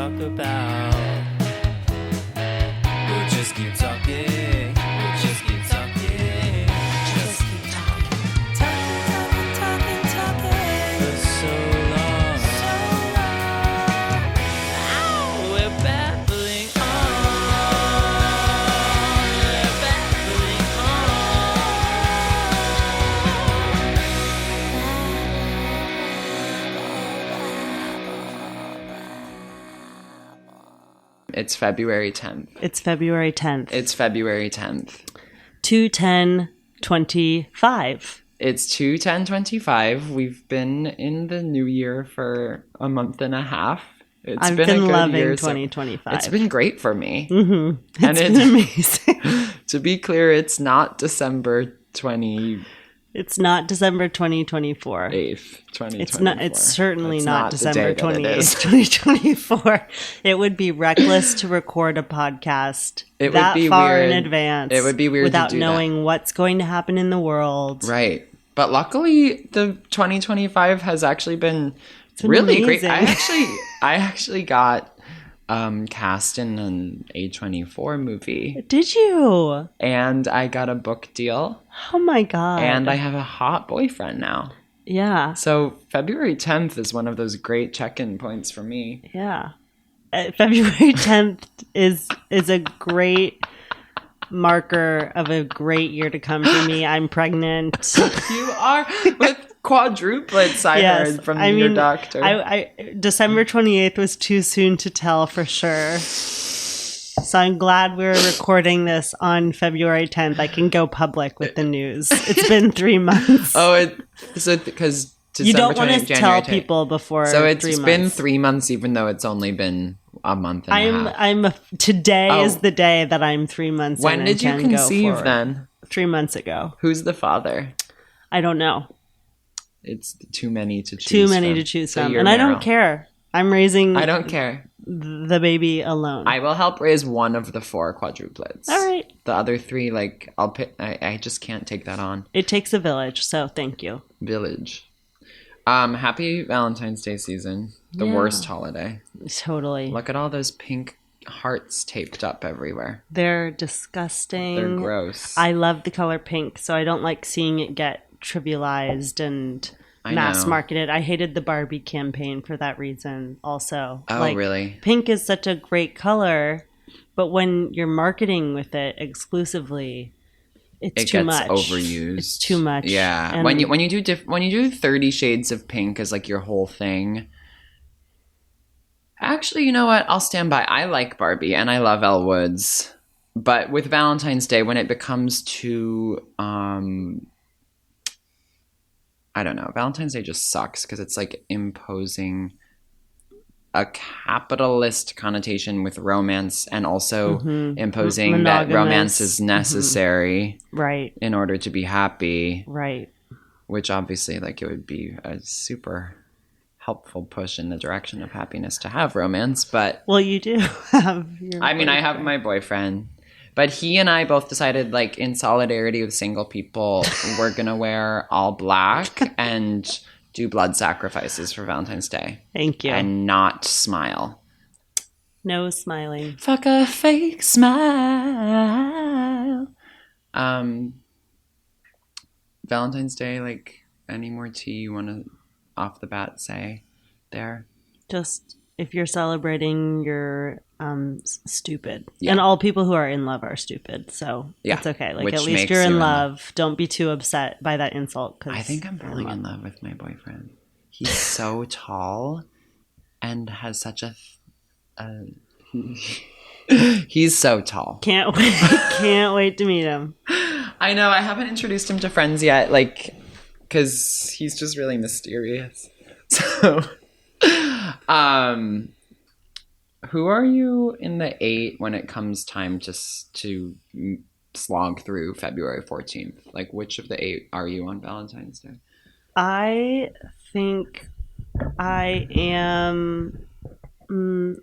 talk about. We'll just keep talking. We'll just keep talking. Just keep talking. Talking. For so long. Ow, we're babbling on. We're babbling on. It's February 10th. It's February 10th. It's February 10th. 2/10/25. It's 2/10/25. We've been in the new year for a month and a half. I've been loving 2025. It's been great for me. Mm-hmm. And It's been amazing. To be clear, it's not December 28th, It's not December 2024. 2024. It's not. It's certainly That's not the December day that it 28th, is. 2024. It would be reckless to record a podcast It would that be far weird. in advance. It would be weird to without do knowing what's going to happen in the world. Right. But luckily, the 2025 has actually been been really amazing. great. I actually got cast in an A24 movie, Did you? and I got a book deal, Oh my god! and I have a hot boyfriend now. yeah. So February 10th is one of those great check-in points for me. Yeah. February 10th is a great marker of a great year to come for me. I'm pregnant. You are with quadruplets, I heard from your doctor. December 28th was too soon to tell for sure. So I'm glad we're recording this on February 10th. I can go public with the news. It's been 3 months. Because You don't want to tell people before. So it's 3 months. been 3 months, even though it's only been a month and a half. Today is the day that I'm 3 months. When in did you and can go conceive forward. then? 3 months ago. Who's the father? I don't know. It's too many to choose. Too many to choose So from, you're and I narrow. don't care. I'm raising. I don't care. The baby alone. I will help raise one of the 4 quadruplets. All right. The other 3, I'll pick. I just can't take that on. It takes a village, so thank you. Village. Happy Valentine's Day season. The worst holiday. Totally. Look at all those pink hearts taped up everywhere. They're disgusting. They're gross. I love the color pink, so I don't like seeing it get trivialized and mass marketed. I hated the Barbie campaign for that reason also. Oh, really? Pink is such a great color, but when you're marketing with it exclusively, it gets much. Overused. It's too much. Yeah. And When you do 30 shades of pink as like your whole thing. Actually, you know what? I'll stand by. I like Barbie and I love Elle Woods. But with Valentine's Day, when it becomes too I don't know. Valentine's Day just sucks because it's like imposing a capitalist connotation with romance and also imposing that romance is necessary right in order to be happy. Right. Which obviously it would be a super helpful push in the direction of happiness to have romance, but well, you do have your I have my boyfriend. But he and I both decided, in solidarity with single people, we're going to wear all black and do blood sacrifices for Valentine's Day. Thank you. And not smile. No smiling. Fuck a fake smile. Valentine's Day, any more tea you want to, off the bat, say there? Just, if you're celebrating, you're stupid. Yeah. And all people who are in love are stupid. So it's okay. Which at least makes you're you in love. Don't be too upset by that insult. 'Cause I think I'm falling in love with my boyfriend. He's so tall and has such he's so tall. Can't wait. Can't wait to meet him. I know. I haven't introduced him to friends yet, because he's just really mysterious. So, who are you in the 8 when it comes time to slog through February 14th? Which of the 8 are you on Valentine's Day? I think I am.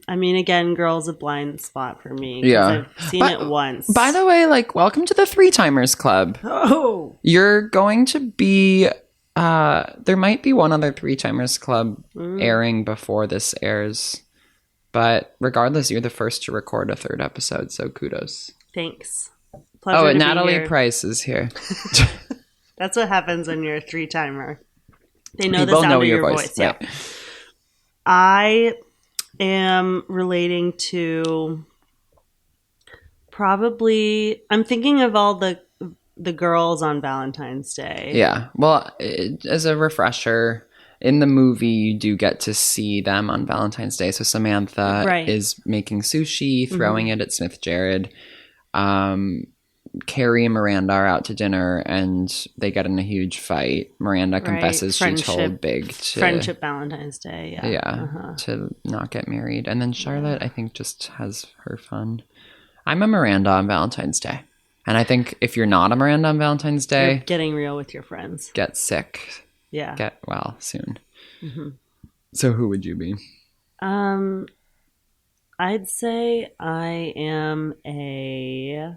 Again, girl's a blind spot for me. Yeah. I've seen it once. By the way, welcome to the 3-timers club. Oh. You're going to be. There might be one other 3-timers club airing before this airs. But regardless, you're the first to record a third episode, so kudos. Thanks. Pleasure to And be Natalie here. Price is here. That's what happens when you're a 3-timer. They know People the sound know of your your voice. voice. Yeah. Right. I am relating to probably. I'm thinking of all the girls on Valentine's Day. Yeah. Well, as a refresher, in the movie, you do get to see them on Valentine's Day. So Samantha is making sushi, throwing it at Smith Jared. Carrie and Miranda are out to dinner, and they get in a huge fight. Miranda confesses she told Big to... Friendship Valentine's Day, yeah. Yeah, to not get married. And then Charlotte, I think, just has her fun. I'm a Miranda on Valentine's Day. And I think if you're not a Miranda on Valentine's Day... You're getting real with your friends. Get sick. Yeah. Get well soon. Mm-hmm. So who would you be? I'd say I am a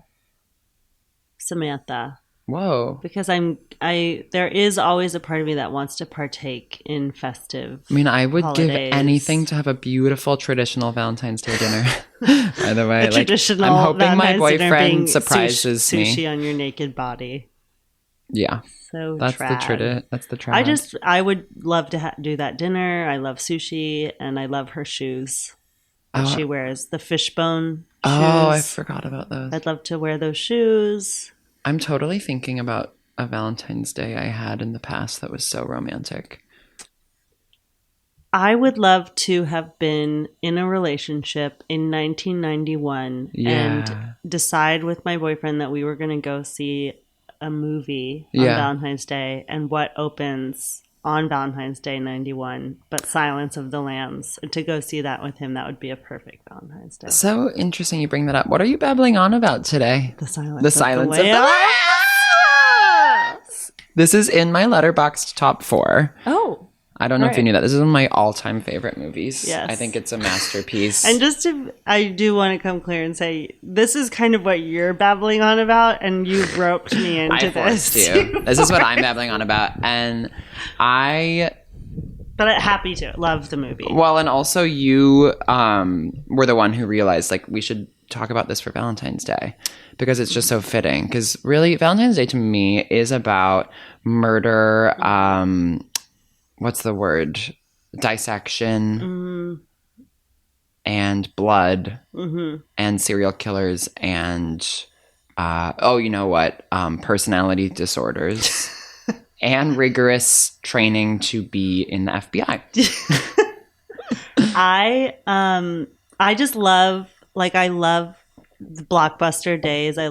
Samantha. Whoa. Because there is always a part of me that wants to partake in festive I mean, I would holidays. give anything to have a beautiful traditional Valentine's Day dinner. By the way, traditional I'm hoping Valentine's my dinner boyfriend being surprises me. Sushi on your naked body. Yeah. So that's trad. That's the trad. I would love to do that dinner. I love sushi, and I love her shoes that she wears. The fishbone shoes. Oh, I forgot about those. I'd love to wear those shoes. I'm totally thinking about a Valentine's Day I had in the past that was so romantic. I would love to have been in a relationship in 1991 and decide with my boyfriend that we were going to go see a movie on Valentine's Day, and what opens on Valentine's Day 91 but Silence of the Lambs. And to go see that with him, that would be a perfect Valentine's Day. So interesting you bring that up. What are you babbling on about today? The Silence of the Lambs. This is in my Letterboxd top 4. Oh, I don't know if you knew that. This is one of my all-time favorite movies. Yes. I think it's a masterpiece. And I do want to come clear and say, this is kind of what you're babbling on about, and you've roped me into this. This is what I'm babbling on about. And But I'm happy to. Love the movie. Well, and also you were the one who realized, like, we should talk about this for Valentine's Day. Because it's just so fitting. Because really, Valentine's Day to me is about murder, what's the word? Dissection and blood and serial killers and personality disorders and rigorous training to be in the FBI. I just love the blockbuster days. I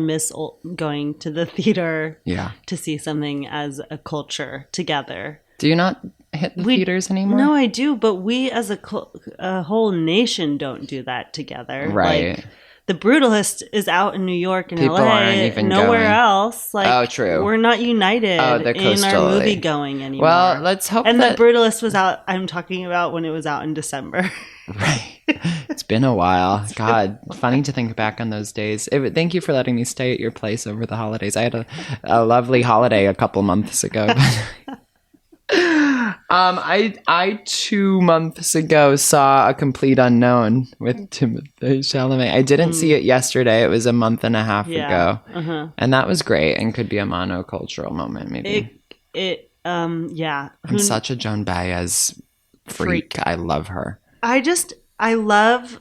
miss going to the theater to see something as a culture together. Do you not hit the theaters anymore? No, I do, but we as a whole nation don't do that together. Right. Like, The Brutalist is out in New York and People LA, aren't even nowhere going. Else. Like, oh, true. We're not united in our movie going anymore. Well, let's hope And The Brutalist was out, I'm talking about when it was out in December. Right. It's been a while. God, funny to think back on those days. Thank you for letting me stay at your place over the holidays. I had a lovely holiday a couple months ago. I 2 months ago saw A Complete Unknown with Timothée Chalamet. I didn't see it yesterday. It was a month and a half ago. And that was great and could be a monocultural moment, maybe. I'm such a Joan Baez freak. I love her. I love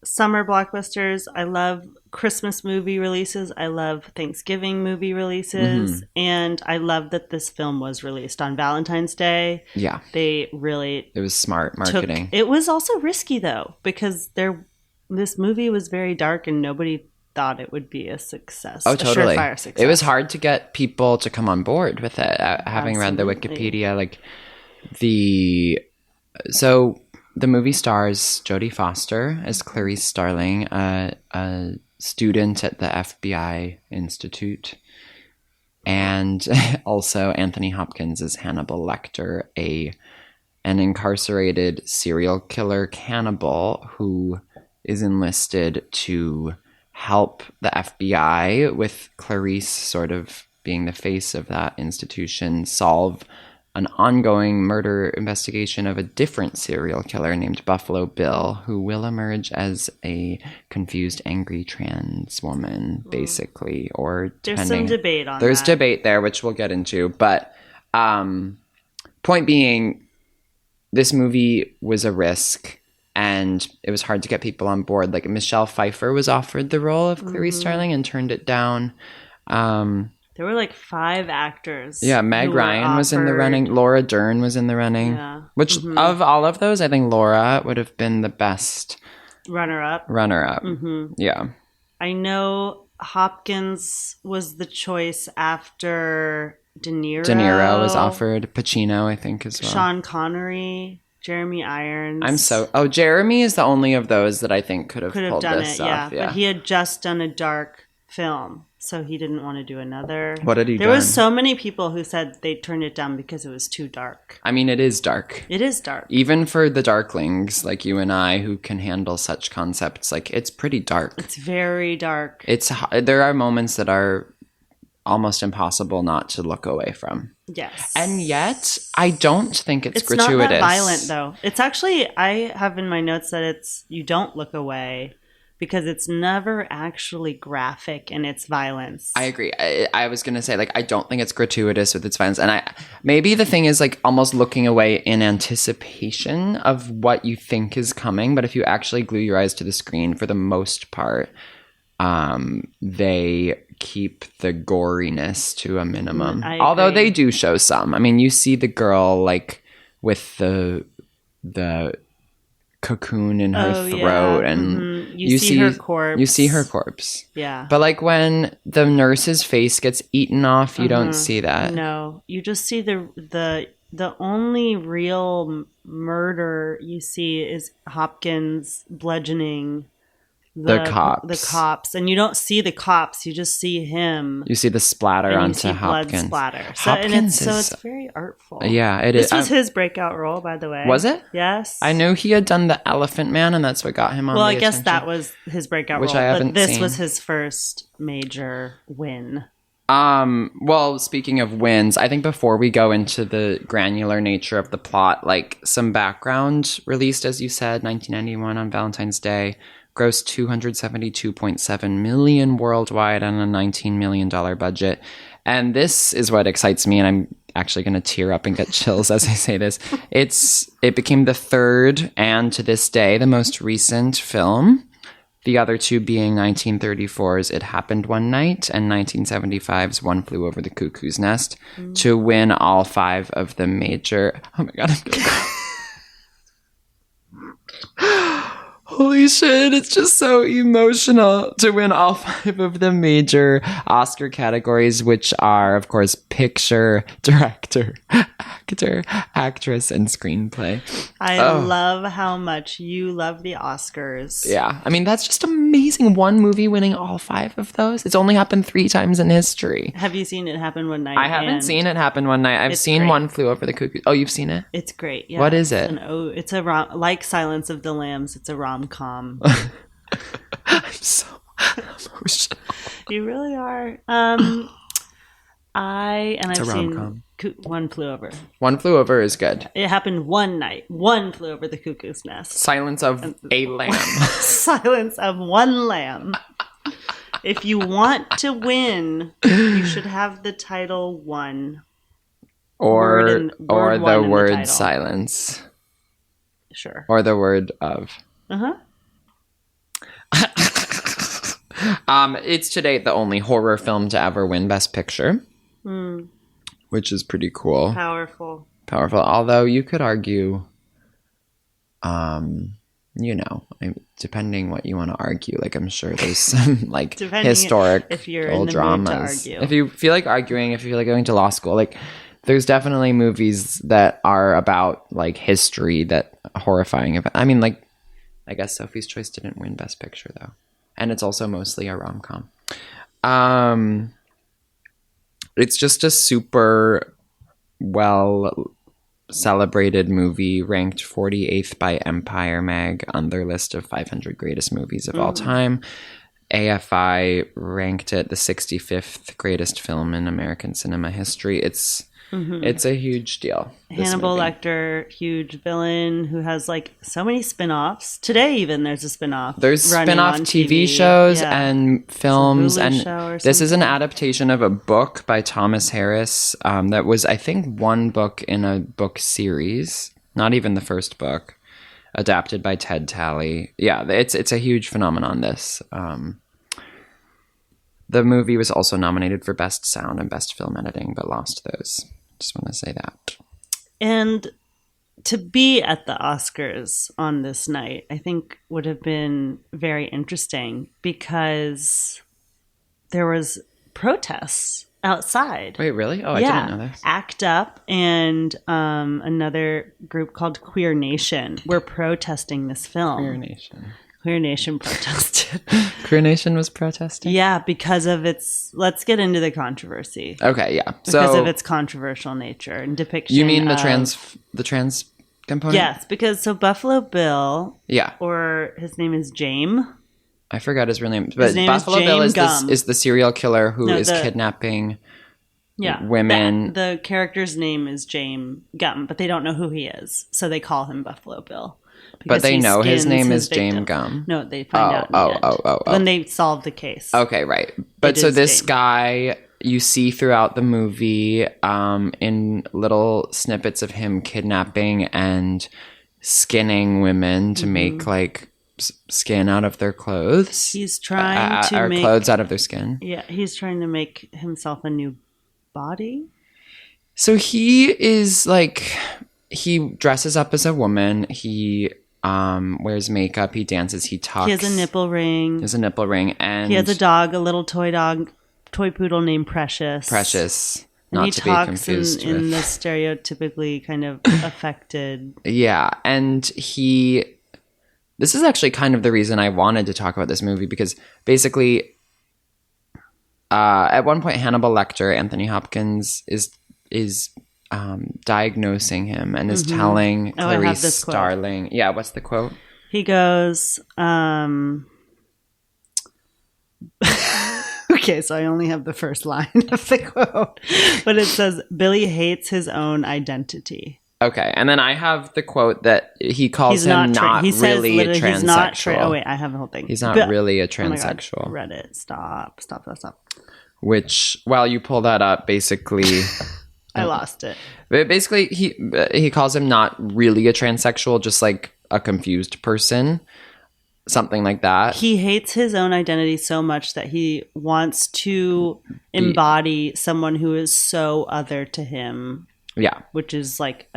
summer blockbusters. I love Christmas movie releases. I love Thanksgiving movie releases. And I love that this film was released on Valentine's Day. Yeah. It was smart marketing. It was also risky, though, because this movie was very dark and nobody thought it would be a success. Oh, totally. A surefire success. It was hard to get people to come on board with it. Having read the Wikipedia, the movie stars Jodie Foster as Clarice Starling, a student at the FBI Institute, and also Anthony Hopkins as Hannibal Lecter, an incarcerated serial killer cannibal who is enlisted to help the FBI, with Clarice sort of being the face of that institution, solve an ongoing murder investigation of a different serial killer named Buffalo Bill, who will emerge as a confused, angry trans woman, basically. Or there's some debate on There's that. debate there, which we'll get into. But point being, this movie was a risk, and it was hard to get people on board. Like, Michelle Pfeiffer was offered the role of Clarice Starling and turned it down. There were like 5 actors. Yeah, Meg Ryan was in the running. Laura Dern was in the running. Yeah. Which, of all of those, I think Laura would have been the best runner-up. Yeah. I know Hopkins was the choice after De Niro. De Niro was offered. Pacino, I think, as well. Sean Connery, Jeremy Irons. Jeremy is the only of those that I think could have pulled done this it, off. yeah. But he had just done a dark film, so he didn't want to do another. What had he done? There was so many people who said they turned it down because it was too dark. I mean, it is dark. It is dark. Even for the darklings like you and I who can handle such concepts, like, it's pretty dark. It's very dark. There are moments that are almost impossible not to look away from. Yes. And yet, I don't think it's gratuitous. It's not that violent, though. It's actually, I have in my notes that you don't look away because it's never actually graphic in its violence. I agree. I was going to say, like, I don't think it's gratuitous with its violence. And maybe the thing is, like, almost looking away in anticipation of what you think is coming. But if you actually glue your eyes to the screen, for the most part, they keep the goriness to a minimum. Although they do show some. I mean, you see the girl, like, with the cocoon in her throat, and you see her corpse. You see her corpse. Yeah. But, like, when the nurse's face gets eaten off, you don't see that. No, you just see the only real murder you see is Hopkins bludgeoning the cops, and you don't see the cops, you just see him. You see the splatter onto Hopkins. Blood splatter. It's very artful. Yeah, it is. This was his breakout role, by the way. Was it? Yes. I knew he had done the Elephant Man, and that's what got him on. Well, I guess that was his breakout role, I haven't but this seen. was his first major win. Well, speaking of wins, I think before we go into the granular nature of the plot, like, some background, released, as you said, 1991 on Valentine's Day, grossed $272.7 million worldwide on a $19 million budget. And this is what excites me, and I'm actually going to tear up and get chills as I say this. It became the third, and to this day, the most recent film. The other two being 1934's It Happened One Night and 1975's One Flew Over the Cuckoo's Nest, to win all 5 of the major... Oh my god, I'm gonna cry. Holy shit, it's just so emotional to win all 5 of the major Oscar categories, which are, of course, picture, director, actor, actress, and screenplay. I love how much you love the Oscars. Yeah, I mean, that's just amazing. One movie winning all 5 of those. It's only happened 3 times in history. Have you seen It Happen One Night? I haven't seen It Happen One Night. I've seen great. One Flew Over the Cuckoo. Oh, you've seen it? It's great. Yeah. What is it? It's like Silence of the Lambs. It's a rom-com. I'm so emotional. You really are. It's I've a seen rom-com. One Flew Over. One Flew Over is good. It Happened One Night. One Flew Over the Cuckoo's Nest. Silence of a Lamb. Silence of One Lamb. If you want to win, you should have the title one. Or word one the in word the title. silence. Sure. Or the word of. Uh-huh. It's to date the only horror film to ever win Best Picture, which is pretty cool. Powerful. Although you could argue, depending what you want to argue, like, I'm sure there's some, like, historic if you're in the dramas. mood to argue. If you feel like arguing, if you feel like going to law school, like, there's definitely movies that are about, like, history that horrifying. I mean, like, I guess Sophie's Choice didn't win Best Picture, though. And it's also mostly a rom-com. It's just a super well celebrated movie, ranked 48th by Empire Mag on their list of 500 greatest movies of all time. AFI ranked it the 65th greatest film in American cinema history. It's It's a huge deal. Hannibal Lecter, huge villain who has like so many spin-offs. Today even there's a spin-off. There's spin-off TV shows and films, and this is an adaptation of a book by Thomas Harris that was, I think, one book in a book series, not even the first book, adapted by Ted Talley. Yeah, it's a huge phenomenon, this. The movie was also nominated for Best Sound and Best Film Editing, but lost those. Just want to say that. And to be at the Oscars on this night, I think would have been very interesting because there was protests outside. Wait, really? Oh, I didn't know this. ACT UP and another group called Queer Nation were protesting this film. Queer Nation protested. Queer Nation was protesting? Yeah, because of its... Let's get into the controversy. Okay, yeah. Because of its controversial nature and depiction. You mean the trans component? Yes, because Buffalo Bill... Yeah. Or his name is James. I forgot his real name. But Buffalo Bill is the serial killer who is kidnapping women. The character's name is James Gum, but they don't know who he is. So they call him Buffalo Bill. But they know his name is James Gum. No, they find out when they solve the case. Okay, right. But so this guy you see throughout the movie in little snippets of him kidnapping and skinning women to make like skin out of their clothes. He's trying to make clothes out of their skin. Yeah, he's trying to make himself a new body. So he is like, he dresses up as a woman. He wears makeup. He dances. He talks. He has a nipple ring. And he has a dog, a little toy poodle named Precious. And not he to talks be confused in the stereotypically kind of affected. Yeah, and this is actually kind of the reason I wanted to talk about this movie, because basically, at one point, Hannibal Lecter, Anthony Hopkins, is diagnosing him and is telling Clarice Starling. Yeah, what's the quote? He goes, okay, so I only have the first line of the quote, but it says, Billy hates his own identity. Okay, and then I have the quote that he calls him not really a transsexual. Oh, wait, I have the whole thing. He's not really a transsexual. Oh my God, Reddit, stop. Which, while you pull that up, basically... I lost it. But basically, he calls him not really a transsexual, just like a confused person. Something like that. He hates his own identity so much that he wants to embody someone who is so other to him. Yeah. Which is like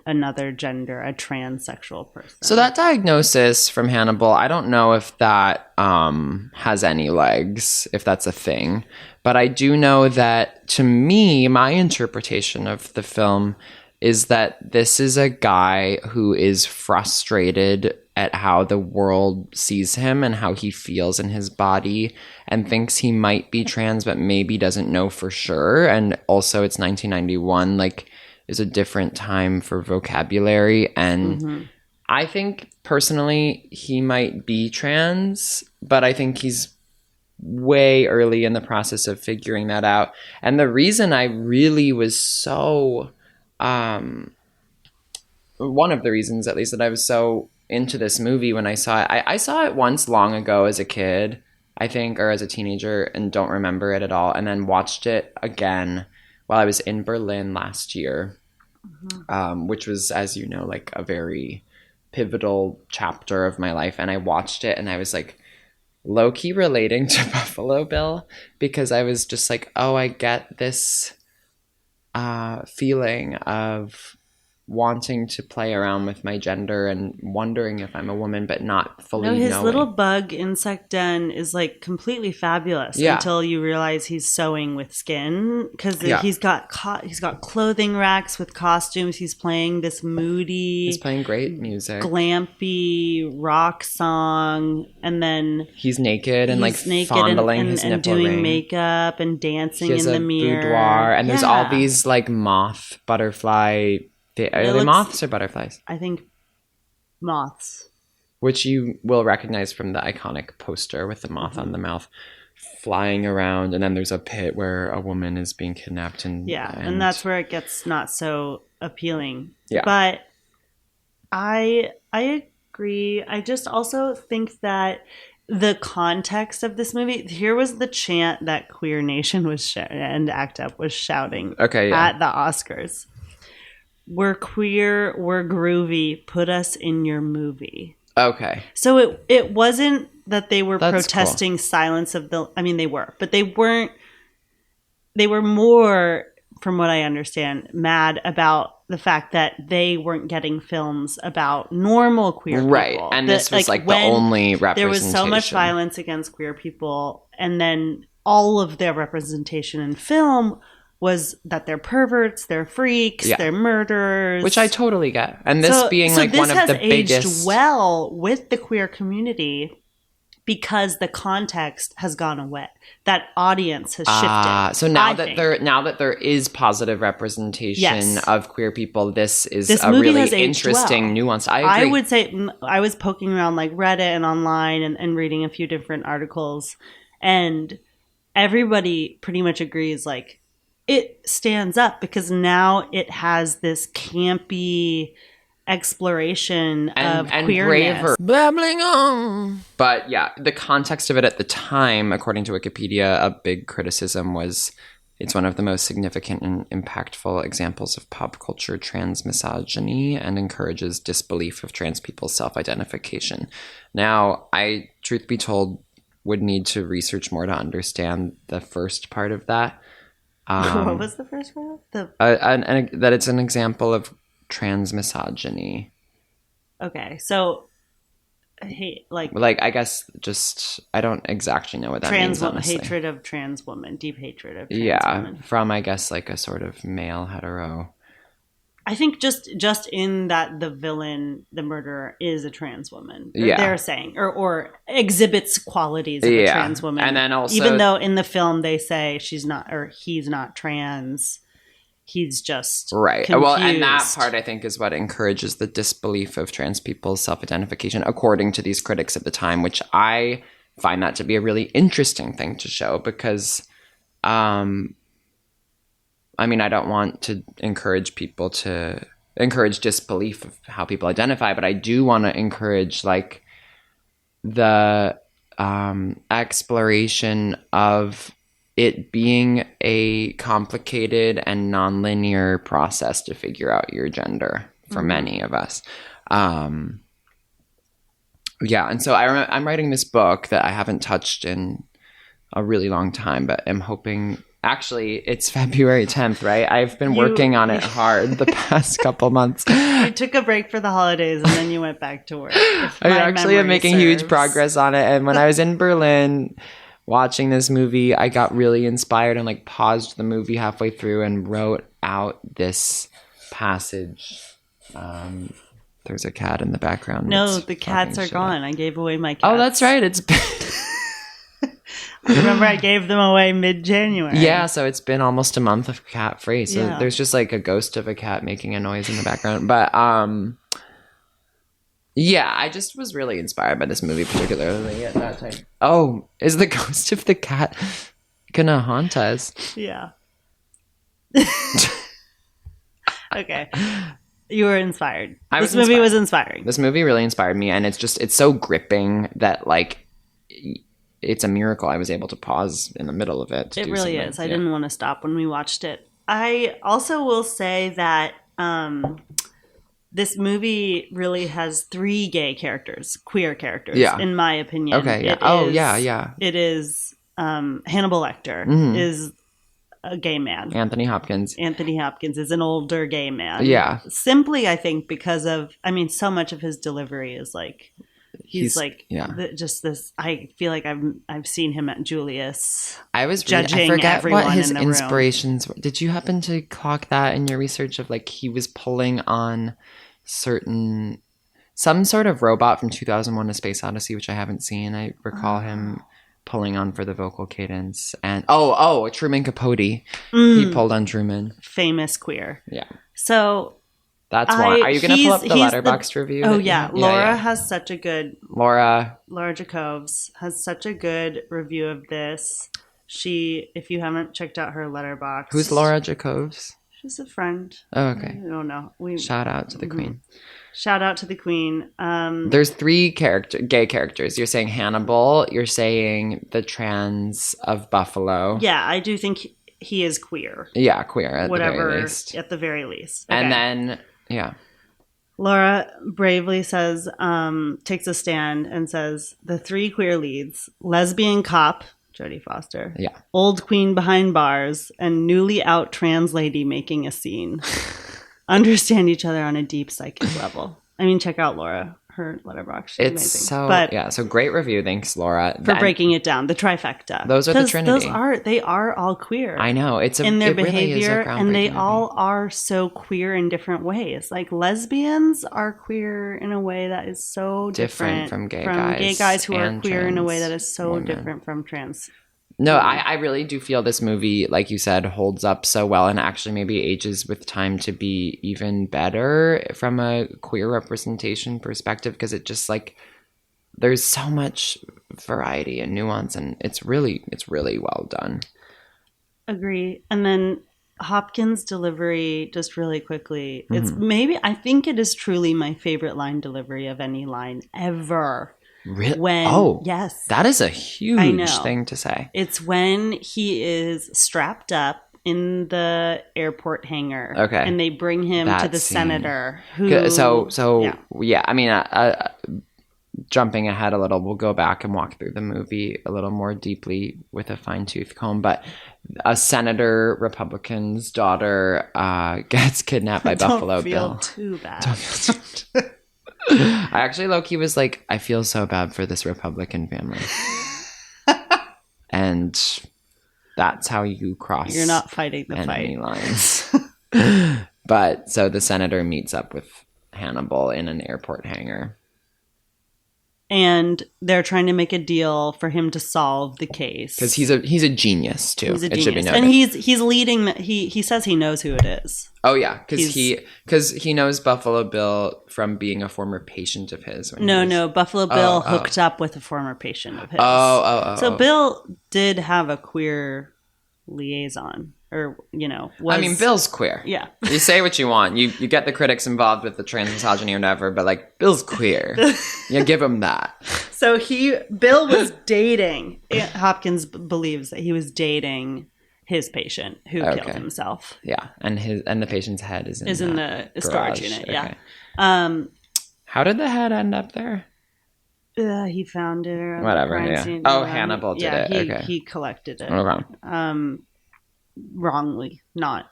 another gender, a transsexual person. So that diagnosis from Hannibal, I don't know if that has any legs, if that's a thing. But I do know that, to me, my interpretation of the film is that this is a guy who is frustrated at how the world sees him and how he feels in his body, and thinks he might be trans but maybe doesn't know for sure. And also it's 1991, like, is a different time for vocabulary, and I think personally he might be trans, but I think he's way early in the process of figuring that out. And the reason I really was so one of the reasons, at least, that I was so into this movie when I saw it, I saw it once long ago as a kid, I think, or as a teenager, and don't remember it at all, and then watched it again while I was in Berlin last year, which was, as you know, like a very pivotal chapter of my life. And I watched it and I was like low-key relating to Buffalo Bill, because I was just like, oh, I get this feeling of wanting to play around with my gender and wondering if I'm a woman, but not fully knowing. His little bug insect den is like completely fabulous until you realize he's sewing with skin, because he's got clothing racks with costumes. He's playing this moody, he's playing great music, glampy rock song, and then he's naked and fondling his nipple and doing ring. Makeup and dancing in the mirror. Boudoir, and there's all these like moth butterfly. Are they moths or butterflies? I think moths. Which you will recognize from the iconic poster with the moth on the mouth. flying around, and then there's a pit where a woman is being kidnapped, and that's where it gets not so appealing. Yeah. But I agree. I just also think that the context of this movie, here was the chant that Queer Nation and ACT UP was shouting at the Oscars. We're queer, we're groovy, put us in your movie. Okay. So it wasn't that they were That's protesting cool. silence of the... I mean, they were. But they weren't... They were more, from what I understand, mad about the fact that they weren't getting films about normal queer people. Right. And this was like the only representation. There was so much violence against queer people, and then all of their representation in film was that they're perverts, they're freaks, they're murderers. Which I totally get. And this being like one of the biggest... This has aged well with the queer community because the context has gone away. That audience has shifted. So now that there is positive representation of queer people, this is a really interesting nuance. I agree. I would say I was poking around like Reddit and online and reading a few different articles, and everybody pretty much agrees like it stands up because now it has this campy exploration of queerness. Braver. Babbling on. But yeah, the context of it at the time, according to Wikipedia, a big criticism was it's one of the most significant and impactful examples of pop culture trans misogyny and encourages disbelief of trans people's self-identification. Now, I, truth be told, would need to research more to understand the first part of that. What was the first part? That it's an example of trans misogyny. Okay, so I hate like I guess just I don't exactly know what that means. Honestly. Hatred of trans women, deep hatred of trans women. From I guess like a sort of male hetero. I think just in that the villain, the murderer, is a trans woman. They're saying or exhibits qualities of a trans woman, and then also even though in the film they say she's not or he's not trans. He's just confused. Well, and that part, I think, is what encourages the disbelief of trans people's self-identification, according to these critics at the time, which I find that to be a really interesting thing to show because, I mean, I don't want to encourage people to encourage disbelief of how people identify, but I do want to encourage, like, the exploration of it being a complicated and nonlinear process to figure out your gender for many of us. And so I'm writing this book that I haven't touched in a really long time, but I'm hoping... Actually, it's February 10th, right? I've been working on it hard the past couple months. You took a break for the holidays and then you went back to work. I actually am making huge progress on it. And when I was in Berlin... watching this movie, I got really inspired and like paused the movie halfway through and wrote out this passage. There's a cat in the background. No, the cats are gone. I gave away my cats. Oh, that's right. I remember I gave them away mid-January. Yeah, so it's been almost a month of cat free. So there's just like a ghost of a cat making a noise in the background. But yeah, I just was really inspired by this movie, particularly at that time. Oh, is the ghost of the cat gonna haunt us? Yeah. Okay. You were inspired. This movie was inspiring. This movie really inspired me, and it's so gripping that, like, it's a miracle I was able to pause in the middle of it. It really is. I didn't want to stop when we watched it. I also will say that... this movie really has 3 gay characters, queer characters, in my opinion. Okay, yeah. It is Hannibal Lecter is a gay man. Anthony Hopkins is an older gay man. Yeah. Simply, I think, because of, I mean, so much of his delivery is like, he's like, just this, I feel like I've seen him at Julius. I was judging I forget everyone what his in the inspirations were. Did you happen to clock that in your research of like, he was pulling on some sort of robot from 2001 A Space Odyssey, which I haven't seen. I recall him pulling on for the vocal cadence. And Truman Capote. He pulled on Truman. Famous queer. Yeah. So That's why. Are you going to pull up the Letterboxd review? Oh, yeah. Laura has such a good... Laura Jacobs has such a good review of this. If you haven't checked out her Letterboxd... Who's Laura Jacobs? She's a friend. Oh, okay. I don't know. Shout out to the queen. Shout out to the queen. There's 3 gay characters. You're saying Hannibal. You're saying the trans of Buffalo. Yeah, I do think he is queer. Yeah, queer at the very least. At the very least. Okay. And then, yeah. Laura bravely says, takes a stand and says, the 3 queer leads, lesbian cop, Jodie Foster, old queen behind bars, and newly out trans lady making a scene, understand each other on a deep psychic level. I mean, check out Laura. Her Letterboxd. She's amazing. So great review. Thanks, Laura. For breaking it down. The trifecta. Those are the Trinity. They are all queer. I know. In their behavior, really and they all are so queer in different ways. Like lesbians are queer in a way that is so different from gay guys. Gay guys who are queer in a way that is so different from trans. No, I really do feel this movie, like you said, holds up so well and actually maybe ages with time to be even better from a queer representation perspective, because it just like there's so much variety and nuance, and it's really well done. Agree. And then Hopkins' delivery, just really quickly, I think it is truly my favorite line delivery of any line ever. Really? Yes. That is a huge thing to say. It's when he is strapped up in the airport hangar. Okay. And they bring him to the senator. I mean, jumping ahead a little, we'll go back and walk through the movie a little more deeply with a fine-tooth comb. But a senator Republican's daughter gets kidnapped by Buffalo Bill. Don't feel too bad. I actually low-key was like, I feel so bad for this Republican family. And that's how you cross. You're not fighting the enemy fight. lines. But so the senator meets up with Hannibal in an airport hangar. And they're trying to make a deal for him to solve the case. Because he's a genius too. He's a genius. Should be noted. And he's leading. He says he knows who it is. Oh yeah, because he knows Buffalo Bill from being a former patient of his. No, Buffalo Bill hooked up with a former patient of his. So Bill did have a queer liaison. Or, I mean, Bill's queer. Yeah. You say what you want. You get the critics involved with the trans misogyny or whatever, but, like, Bill's queer. You give him that. So Bill was dating. Hopkins believes that he was dating his patient who killed himself. Yeah. And the patient's head is in the storage unit. Okay. Yeah. How did the head end up there? He found it. Whatever, yeah. Scene. Hannibal did it. He collected it. Okay. Wrongly, not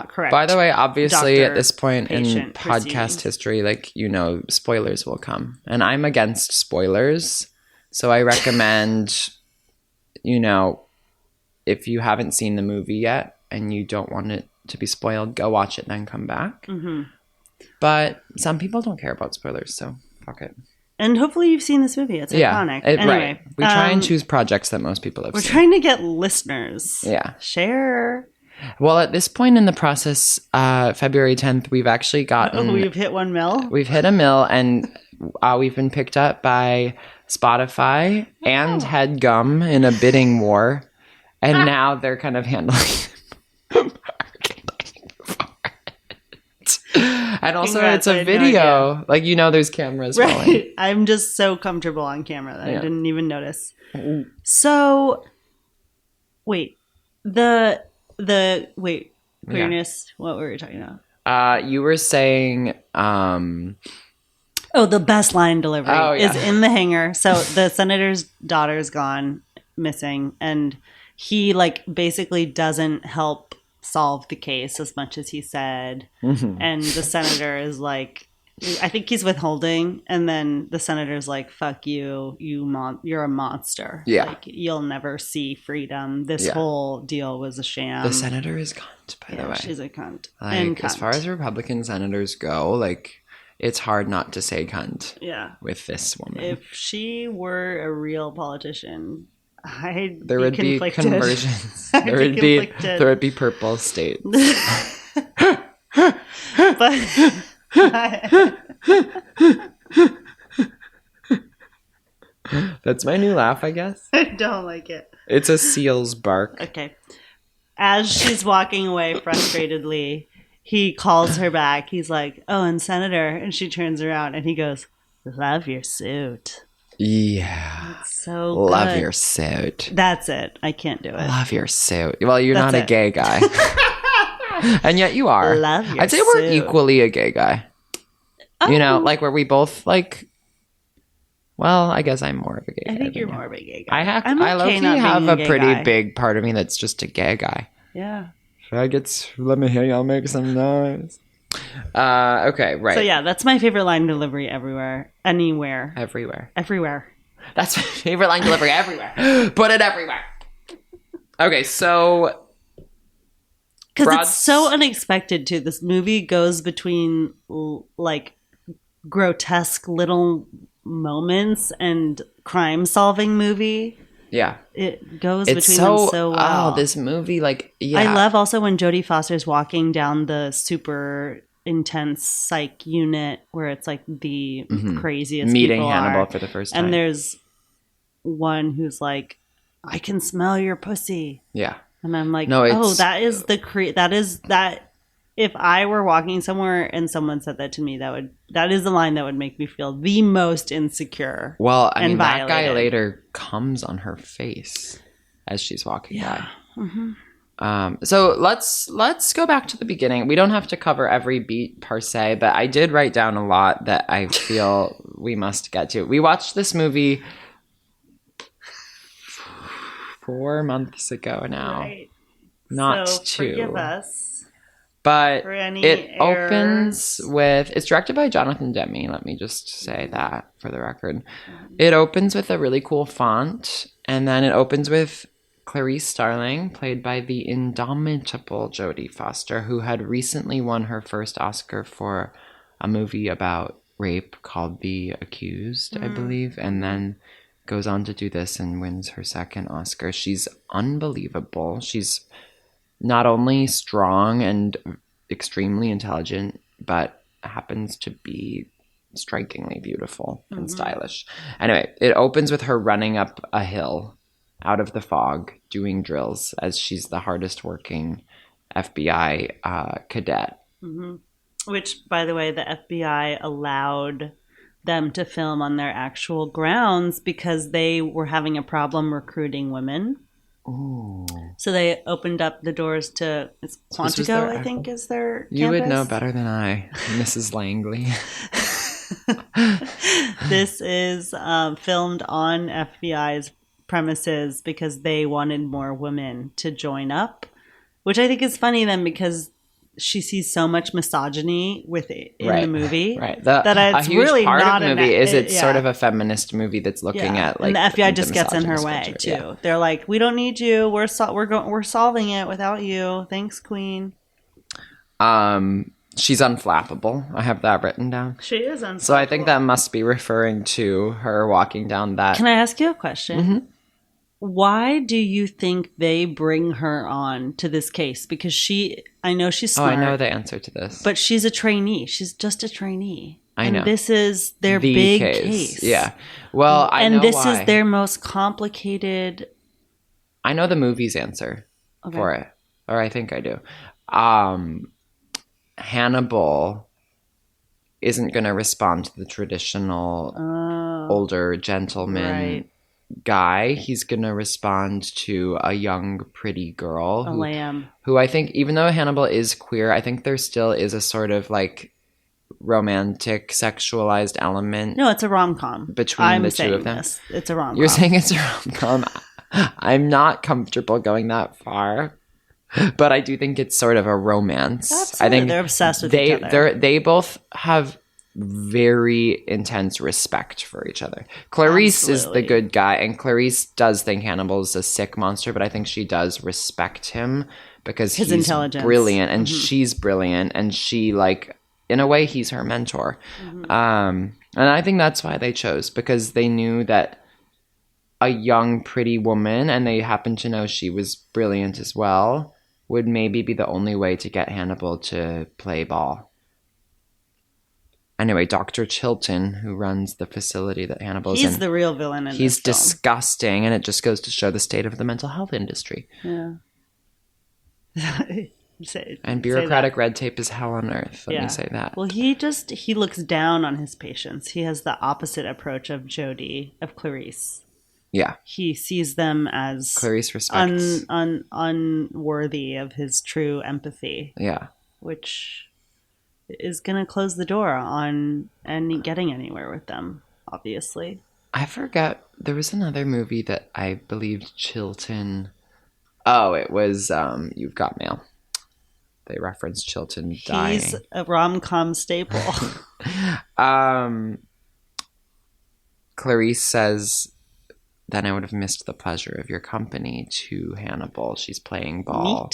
correct. By the way, obviously Doctor, at this point in podcast proceedings. history, like, spoilers will come. And I'm against spoilers. So I recommend, if you haven't seen the movie yet and you don't want it to be spoiled, go watch it, then come back. Mm-hmm. But some people don't care about spoilers, so fuck it. And hopefully you've seen this movie. It's iconic. Anyway, right. We try and choose projects that most people have seen. We're trying to get listeners. Yeah. Share. Well, at this point in the process, February 10th, we've actually gotten... we've hit 1 mil? We've hit 1 mil, and we've been picked up by Spotify and HeadGum in a bidding war. And now they're kind of handling... And also, it's a video. No, like, there's cameras rolling. I'm just so comfortable on camera that I didn't even notice. So, wait. Queerness. What were we talking about? You were saying... the best line delivery is in the hangar. So, the senator's daughter's gone missing. And he, basically doesn't help solve the case as much as he said. Mm-hmm. And the senator is I think he's withholding, and then the senator's like, fuck you, you're a monster. Yeah. You'll never see freedom. This whole deal was a sham. The senator is cunt, by the way. She's a cunt. As far as Republican senators go, it's hard not to say cunt with this woman. If she were a real politician... There would be conversions. There would be purple states. But That's my new laugh, I guess. I don't like it. It's a seal's bark. Okay. As she's walking away frustratedly, he calls her back. He's like, "Oh, and Senator," and she turns around and he goes, "Love your suit." Yeah. It's so Love good. your suit. That's it. I can't do it. Love your suit. Well, you're That's not a it. gay guy. And yet you are. Love your I'd say we're suit. equally a gay guy. You know, like where we both like. Well, I guess I'm more of a gay guy. I think than you're you. more of a gay guy. I I'm low-key not have being a gay pretty guy. big part of me that's just a gay guy. Yeah. Let me hear y'all make some noise. Okay, right. So yeah, that's my favorite line delivery everywhere, anywhere, Everywhere. everywhere. That's my favorite line delivery everywhere. Put it everywhere. Okay, so Because Broad- it's so unexpected too. This movie goes between like grotesque little moments and crime-solving movie. yeah. It goes It's between so, them so well. this movie, like, yeah. I love also when Jodie Foster's walking down the super intense psych unit where it's like the craziest meeting people Hannibal are. for the first time. And there's one who's like, "I can smell your pussy," yeah. and I'm like, No, "Oh, it's- that is that. If I were walking somewhere and someone said that to me, that is the line that would make me feel the most insecure. Well, I and mean, that guy violated. later comes on her face as she's walking Yeah. by. So let's go back to the beginning. We don't have to cover every beat per se, but I did write down a lot that I feel we must get to. We watched this movie 4 months ago now, Right. not So 2. forgive us. But For any it errors. opens with, it's directed by Jonathan Demme. Let me just say that for the record. It opens with a really cool font, and then it opens with Clarice Starling, played by the indomitable Jodie Foster, who had recently won her first Oscar for a movie about rape called The Accused, I believe, and then goes on to do this and wins her second Oscar. She's unbelievable. She's not only strong and extremely intelligent, but happens to be strikingly beautiful and stylish. Anyway, it opens with her running up a hill out of the fog, doing drills as she's the hardest working FBI cadet. Which, by the way, the FBI allowed them to film on their actual grounds because they were having a problem recruiting women. Ooh. So they opened up the doors to this was Quantico, their I think, is their You would know campus. better than I, Mrs. Langley. This is filmed on FBI's premises because they wanted more women to join up, which I think is funny then because she sees so much misogyny in the movie. Right. That a it's huge really part not of the movie is it's sort yeah. of a feminist movie that's looking at like and the FBI the just gets in her misogynist way culture. too. Yeah. They're like, "We don't need you. We're solving it without you. Thanks, Queen." She's unflappable. I have that written down. She is unstoppable. So I think that must be referring to her walking down that. Can I ask you a question? Mm-hmm. Why do you think they bring her on to this case? Because I know she's Oh, smart. I know the answer to this. But she's a trainee. She's just a trainee. I know. And this is their The big case. Yeah. Well, I know And this why. is their most complicated. I know the movie's answer Okay. for it. Or I think I do. Hannibal isn't going to respond to the traditional older gentleman right. guy. He's going to respond to a young, pretty girl. A lamb. Who I think, even though Hannibal is queer, I think there still is a sort of like romantic, sexualized element. No, it's a rom-com. Between I'm the two saying of them. This. It's a rom-com. You're saying it's a rom-com. I'm not comfortable going that far. But I do think it's sort of a romance. Absolutely. I think They're obsessed with each other. They both have very intense respect for each other. Clarice is Absolutely. the good guy, and Clarice does think Hannibal's a sick monster, but I think she does respect him because His he's intelligence. brilliant, and she's brilliant, and she, like, in a way, he's her mentor. And I think that's why they chose, because they knew that a young, pretty woman, and they happened to know she was brilliant as well, would maybe be the only way to get Hannibal to play ball. Anyway, Dr. Chilton, who runs the facility that Hannibal's in. He's the real villain in He's this film. disgusting, and it just goes to show the state of the mental health industry. Yeah. And bureaucratic red tape is hell on earth. Let me say that. Well, he looks down on his patients. He has the opposite approach of Clarice. Yeah. He sees them as Clarice respects. unworthy of his true empathy. Yeah. Which is going to close the door on getting anywhere with them, obviously. I forget. There was another movie that I believed Chilton... Oh, it was You've Got Mail. They referenced Chilton dying. He's a rom-com staple. Clarice says, "Then I would have missed the pleasure of your company," to Hannibal. She's playing ball.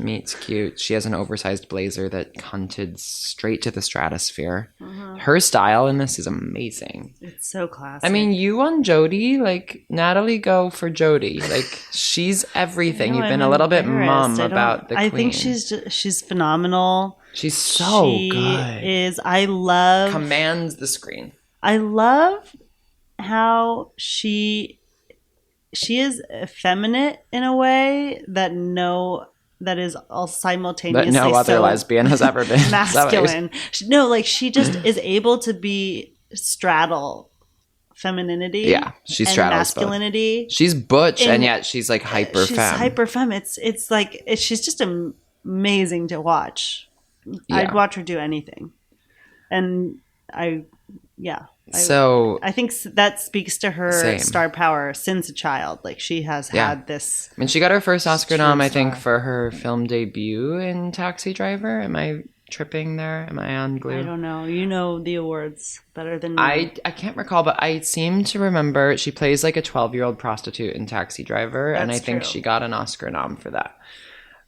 Meet's cute. She has an oversized blazer that hunted straight to the stratosphere. Her style in this is amazing. It's so classic. I mean, you on Jodie, like, Natalie, go for Jodie. Like, she's everything. You've been a little bit mum about the queen. I think she's phenomenal. She's so good. She commands the screen. I love how she is effeminate in a way that is all simultaneously that no other lesbian has ever been masculine. She just is able to be straddle femininity. Yeah, she straddles masculinity. Both. She's butch and yet she's like hyper femme. She's hyper femme. It's like she's just amazing to watch. Yeah. I'd watch her do anything, and I think that speaks to her star power since a child. Like, she has had this. I mean, she got her first Oscar nom, I think, for her film debut in Taxi Driver. Am I tripping there? Am I on glue? I don't know. You know the awards better than me. I can't recall, but I seem to remember she plays like a 12-year-old prostitute in Taxi Driver, and I think she got an Oscar nom for that.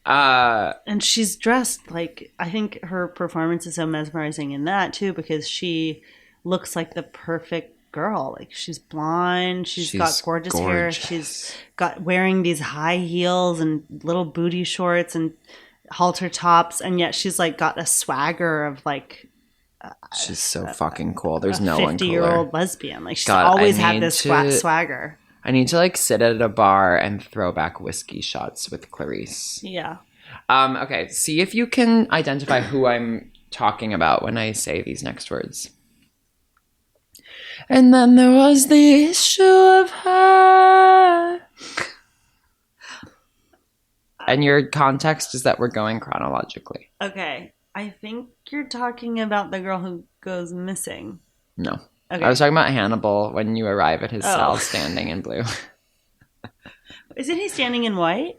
And she's dressed like, I think her performance is so mesmerizing in that too, because she looks like the perfect girl. Like, she's blonde, she's got gorgeous hair, she's got wearing these high heels and little booty shorts and halter tops, and yet she's like got a swagger of like she's so fucking cool. There's no one cooler. 50-year-old lesbian. Like, she's always had this swagger. I need to like sit at a bar and throw back whiskey shots with Clarice. Yeah. Okay, see if you can identify who I'm talking about when I say these next words. And then there was the issue of her. And your context is that we're going chronologically. Okay. I think you're talking about the girl who goes missing. No. Okay. I was talking about Hannibal when you arrive at his cell standing in blue. Isn't he standing in white?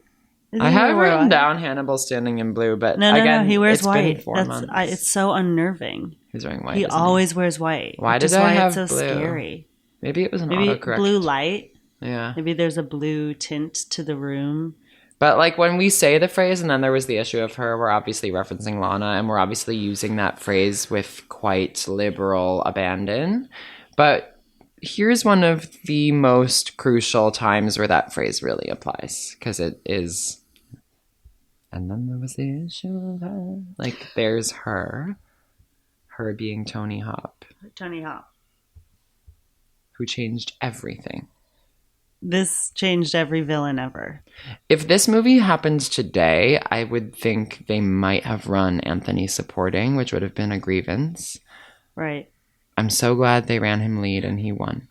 I have written down Hannibal standing in blue, but no, he wears it's white. Been 4 months. It's so unnerving. He's wearing white. He always wears white. Why did I have it's so blue? Scary. Maybe it was an autocorrect. Blue light. Yeah. Maybe there's a blue tint to the room. But like when we say the phrase, and then there was the issue of her, we're obviously referencing Lana, and we're obviously using that phrase with quite liberal abandon. But here's one of the most crucial times where that phrase really applies, because it is. And then there was the issue of her. Like, there's her being Tony Hop. Tony Hop. Who changed everything. This changed every villain ever. If this movie happens today, I would think they might have run Anthony supporting, which would have been a grievance. Right. I'm so glad they ran him lead and he won.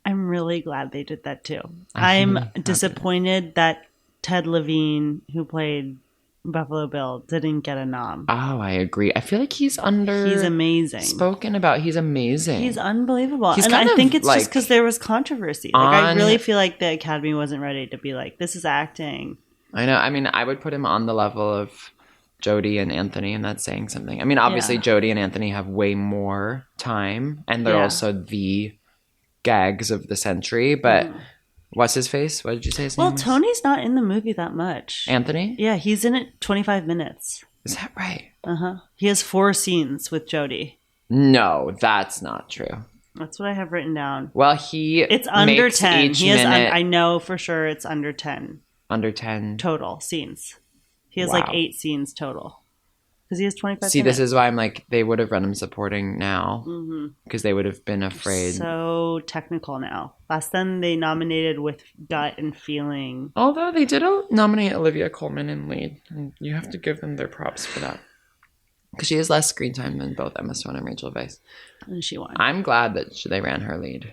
I'm really glad they did that too. I'm disappointed that Ted Levine, who played Buffalo Bill, didn't get a nom. Oh, I agree. I feel like he's amazing. Spoken about. He's amazing. He's unbelievable. And I think it's just because there was controversy. Like, I really feel like the Academy wasn't ready to be like, this is acting. I know. I mean, I would put him on the level of Jodie and Anthony, and that's saying something. I mean, obviously, Jodie and Anthony have way more time, and they're also the gags of the century, but... What's his face? What did you say his name was? Well, Tony's not in the movie that much. Anthony? Yeah, he's in it 25 minutes. Is that right? Uh-huh. He has 4 scenes with Jodie. No, that's not true. That's what I have written down. Well, it's under 10. I know for sure it's under 10. Under 10? Total scenes. He has like 8 scenes total. Because he has 25 See, minutes. this is why I'm like, they would have run him supporting now. Because they would have been afraid. So technical now. Last time they nominated with gut and feeling. Although they did nominate Olivia Colman in lead. And you have to give them their props for that. Because she has less screen time than both Emma Stone and Rachel Weisz. And she won. I'm glad that they ran her lead.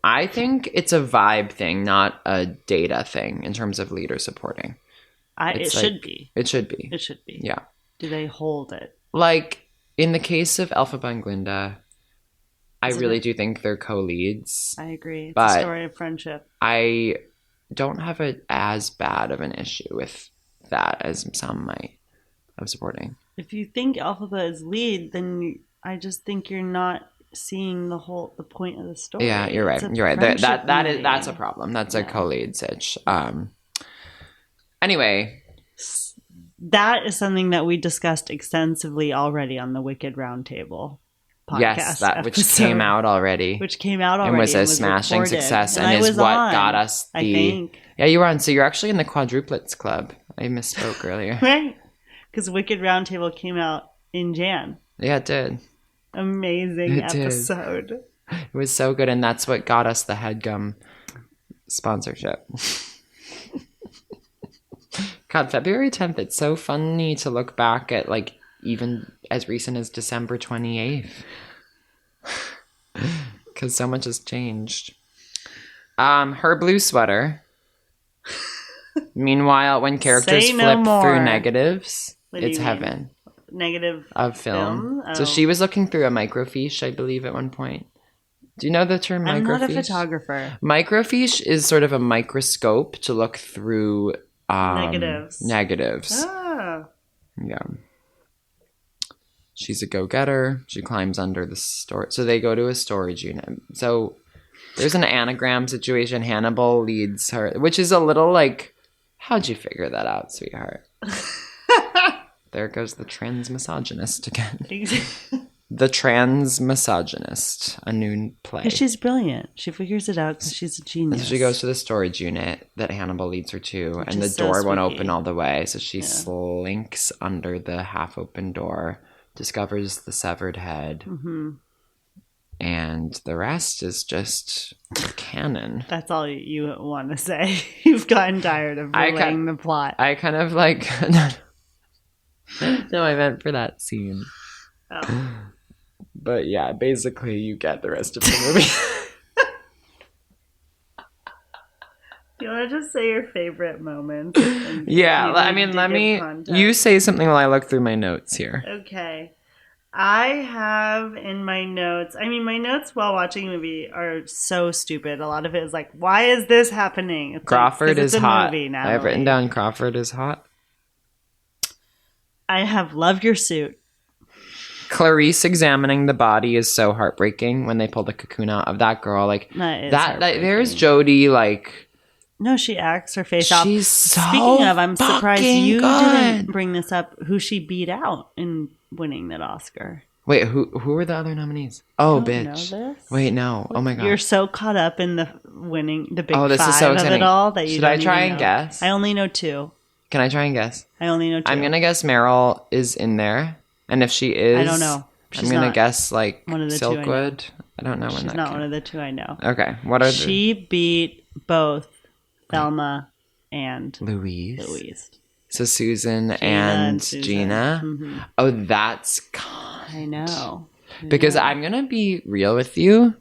I think it's a vibe thing, not a data thing in terms of lead or supporting. It should be. It should be. It should be. Yeah. Do they hold it? Like, in the case of Elphaba and Glinda, I really do think they're co-leads. I agree. It's but a story of friendship. I don't have as bad of an issue with that as some might of supporting. If you think Elphaba is lead, then I just think you're not seeing the point of the story. Yeah, you're right. You're right. That's a problem. That's a co-lead sitch. Anyway, that is something that we discussed extensively already on the Wicked Roundtable podcast. Yes, which came out already. And was a smashing recorded. success and is what got us the... I think. Yeah, you were on. So you're actually in the quadruplets club. I misspoke earlier. Right. Because Wicked Roundtable came out in Jan. Yeah, it did. Amazing episode. It was so good, and that's what got us the HeadGum sponsorship. God, February 10th, it's so funny to look back at, like, even as recent as December 28th. Because so much has changed. Her blue sweater. Meanwhile, when characters flip through negatives, it's heaven. Negative of film. Oh. So she was looking through a microfiche, I believe, at one point. Do you know the term microfiche? I'm not a photographer. Microfiche is sort of a microscope to look through negatives. Oh. Yeah. She's a go-getter. She climbs under the storage. So they go to a storage unit. So there's an anagram situation. Hannibal leads her, which is a little like, how'd you figure that out, sweetheart? There goes the trans misogynist again. The trans misogynist, a new play. She's brilliant. She figures it out because she's a genius. So she goes to the storage unit that Hannibal leads her to, and the door won't open all the way. So she slinks under the half-open door, discovers the severed head, and the rest is just canon. That's all you want to say. You've gotten tired of relaying the plot. I kind of like... No, I meant for that scene. Oh. But yeah, basically you get the rest of the movie. Do you want to just say your favorite moments? Yeah, I mean, let me... You say something while I look through my notes here. Okay. I have in my notes... I mean, my notes while watching a movie are so stupid. A lot of it is like, why is this happening? It's Crawford is hot. Movie, I have written down Crawford is hot. I have loved your suit. Clarice examining the body is so heartbreaking when they pull the cocoon out of that girl. Like that there's Jodie, like... No, she acts her face off. She's so Speaking of, I'm surprised you good. Didn't bring this up. Who she beat out in winning that Oscar. Wait, who were the other nominees? Oh, bitch. Know this? Wait, no. Oh my god. You're so caught up in the big this five is so of it all that you Should don't I try even and know. guess? I only know two. Can I try and guess? I only know two. I'm gonna guess Meryl is in there, and if she is, I don't know. I'm gonna guess like one of the Silkwood. Two I don't know when She's that. not one of the two I know. Okay, what are she beat both Thelma and Louise. So Susan and Gina. Mm-hmm. Oh, that's I know. Because I'm gonna be real with you.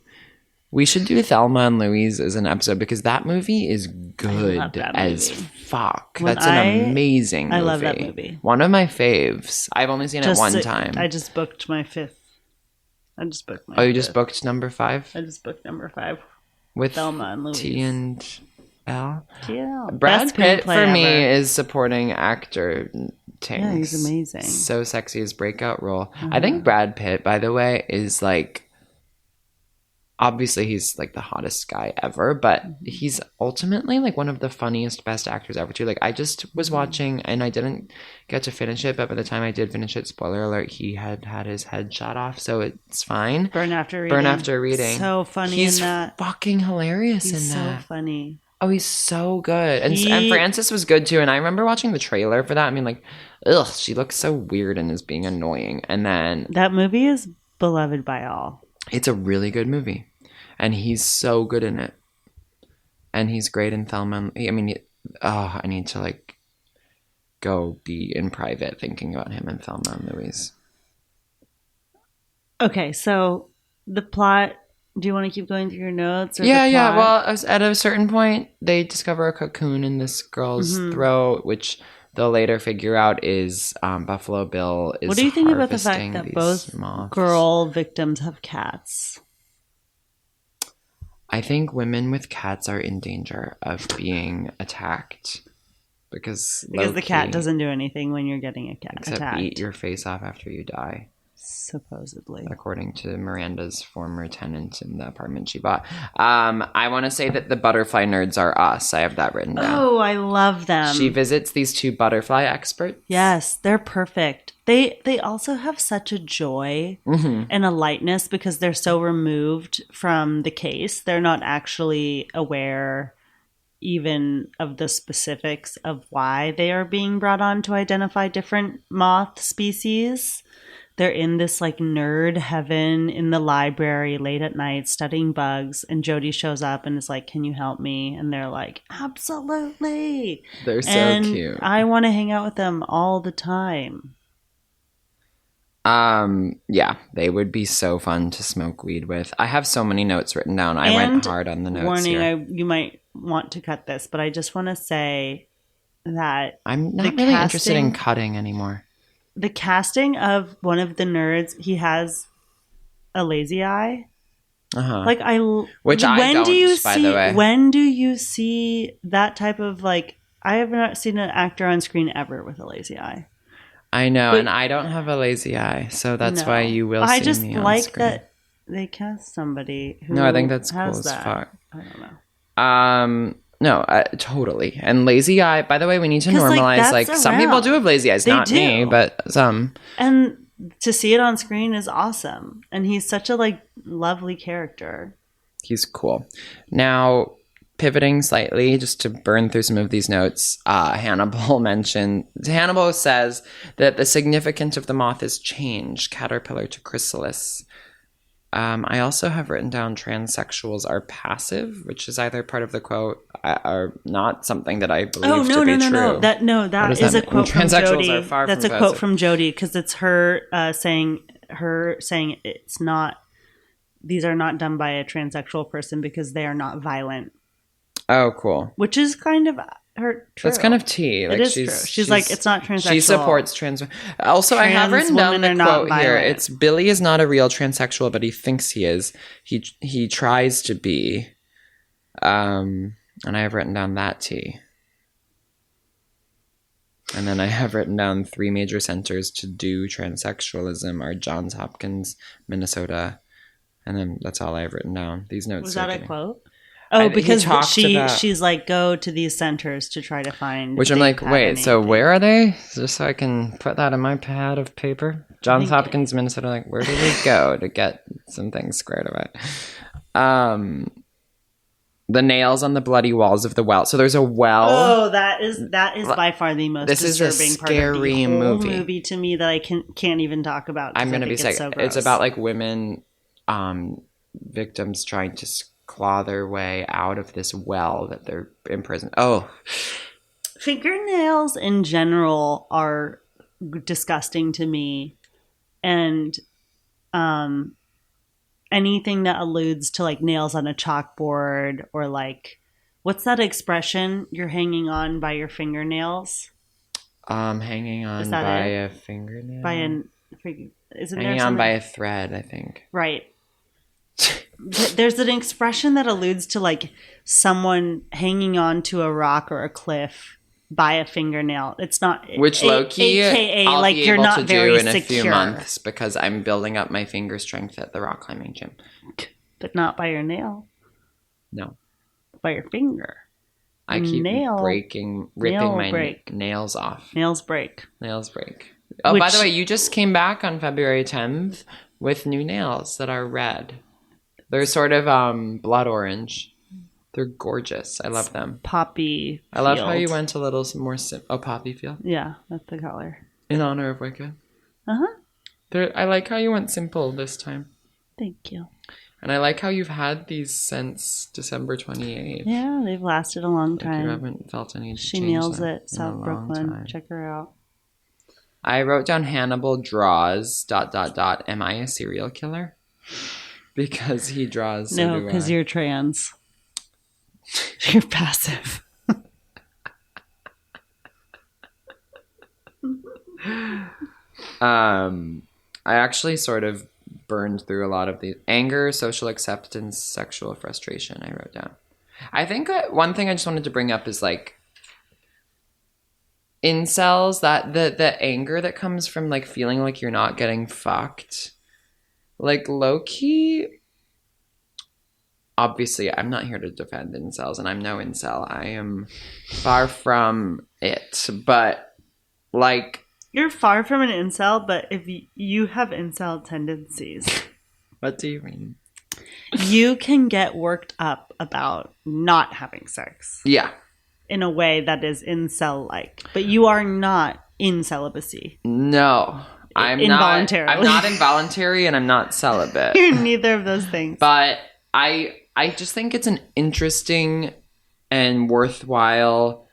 We should do Thelma and Louise as an episode because that movie is good as fuck. That's an amazing movie. I love that movie. One of my faves. I've only seen it one time. I just booked my fifth. Oh, you just booked number 5? I just booked number 5. With Thelma and Louise. T and L? T&L. Brad Pitt for me is supporting actor tanks. Yeah, he's amazing. So sexy, his breakout role. I think Brad Pitt, by the way, is like... Obviously, he's like the hottest guy ever, but he's ultimately like one of the funniest, best actors ever too. Like I just was watching and I didn't get to finish it, but by the time I did finish it, spoiler alert, he had his head shot off, so it's fine. Burn After Reading. So funny in that. He's fucking hilarious in that. He's so funny. Oh, he's so good. And Frances was good too. And I remember watching the trailer for that. I mean, like, ugh, she looks so weird and is being annoying. And then that movie is beloved by all. It's a really good movie. And he's so good in it. And he's great in Thelma. I mean, I need to like go be in private thinking about him in Thelma and Louise. Okay, so the plot. Do you want to keep going through your notes? Or Yeah. Well, at a certain point, they discover a cocoon in this girl's throat, which they'll later figure out is Buffalo Bill is. What do you think about the fact harvesting that these both moths. girl victims have cats? I think women with cats are in danger of being attacked because the cat doesn't do anything when you're getting a cat except attacked. eat your face off after you die. Supposedly. According to Miranda's former tenant in the apartment she bought. I want to say that the butterfly nerds are us. I have that written down. Oh, I love them. She visits these two butterfly experts. Yes, they're perfect. They also have such a joy and a lightness because they're so removed from the case. They're not actually aware even of the specifics of why they are being brought on to identify different moth species. They're in this like nerd heaven in the library late at night studying bugs, and Jody shows up and is like, "Can you help me?" And they're like, "Absolutely." They're so cute. I want to hang out with them all the time. Yeah, they would be so fun to smoke weed with. I have so many notes written down. I went hard on the notes. Warning, you might want to cut this, but I just want to say that I'm not really interested in cutting anymore. The casting of one of the nerds, he has a lazy eye. Like which I don't, by the way. When do you see that type of like? I have not seen an actor on screen ever with a lazy eye. I know, and I don't have a lazy eye, so that's why you will see me on screen. I just like that they cast somebody who. No, I think that's cool as fuck. I don't know. No, totally. And lazy eye, by the way, we need to normalize, like some people do have lazy eyes, not me, but some. And to see it on screen is awesome. And he's such a like lovely character. He's cool. Now, pivoting slightly, just to burn through some of these notes, Hannibal says that the significance of the moth is change, caterpillar to chrysalis. I also have written down transsexuals are passive, which is either part of the quote or not something that I believe to be true. No. That is a quote from Jody. That's a quote from Jody because it's her saying it's not. These are not done by a transsexual person because they are not violent. Oh, cool. Which is kind of her. True. That's kind of tea. Like it is true. She's like, it's not transsexual. She supports trans. Also, I have written down the quote here. It's Billy is not a real transsexual, but he thinks he is. He tries to be. And I have written down that tea. And then I have written down 3 major centers to do transsexualism are Johns Hopkins, Minnesota, and then that's all I have written down. These notes. Was that a quote? Oh, because she's like, go to these centers to try to find. Which I'm like, wait, so where are they? Just so I can put that on my pad of paper. Johns Hopkins, Minnesota. Like, where do we go to get some things squared away? The nails on the bloody walls of the well. So there's a well. Oh, that is by far the most disturbing part of the whole movie to me that I can't even talk about. I'm gonna be sick. So it's about like women, victims trying to claw their way out of this well that they're imprisoned. Oh, fingernails in general are disgusting to me, and anything that alludes to like nails on a chalkboard or like what's that expression? You're hanging on by your fingernails. Hanging on by a fingernail. Hanging on by a thread, I think. Right. There's an expression that alludes to like someone hanging on to a rock or a cliff by a fingernail. It's not which low key AKA I'll like be you're able not to very do in secure. a few months because I'm building up my finger strength at the rock climbing gym. But not by your nail. No. By your finger. I keep ripping my nails off. Nails break. Oh, by the way, you just came back on February 10th with new nails that are red. They're sort of blood orange. They're gorgeous. I love them. Poppy. I love how field. you went a little more poppy field Yeah, that's the color. in honor of Wicked. Uh-huh. I like how you went simple this time. Thank you. And I like how you've had these since December 28th. Yeah, they've lasted a long time. You haven't felt any change. She nails in it. South a long Brooklyn. time. Check her out. I wrote down Hannibal draws ... Am I a serial killer? Because he draws. So No, because you're trans. You're passive. I actually sort of burned through a lot of the anger, social acceptance, sexual frustration. I wrote down. I think one thing I just wanted to bring up is like incels, that the anger that comes from like feeling like you're not getting fucked, like low key. Obviously, I'm not here to defend incels, and I'm no incel. I am far from it, but like. You're far from an incel, but if you have incel tendencies. What do you mean? You can get worked up about not having sex. Yeah. In a way that is incel-like. But you are not in celibacy. No. I'm involuntarily. I'm not involuntary and I'm not celibate. You're neither of those things. But I just think it's an interesting and worthwhile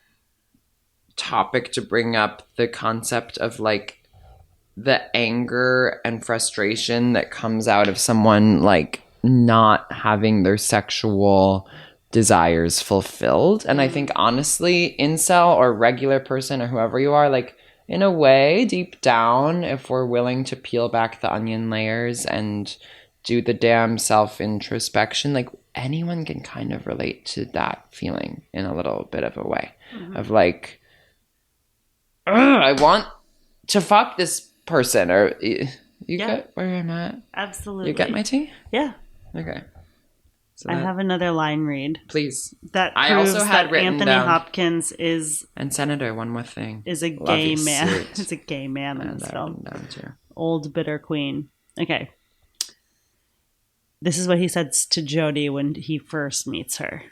topic to bring up, the concept of like the anger and frustration that comes out of someone like not having their sexual desires fulfilled. And I think honestly, incel or regular person or whoever you are, like in a way, deep down, if we're willing to peel back the onion layers and do the damn self-introspection, like anyone can kind of relate to that feeling in a little bit of a way. Of like, I want to fuck this person, or you get where I'm at? Absolutely. You get my tea? Yeah. Okay. So I have another line read. Please. That I proves also had that written Anthony down- Hopkins is And Senator, one more thing. a Love gay your man. suit. Is a gay man in And this I film. wrote down too. Old bitter queen. Okay. This is what he says to Jodie when he first meets her.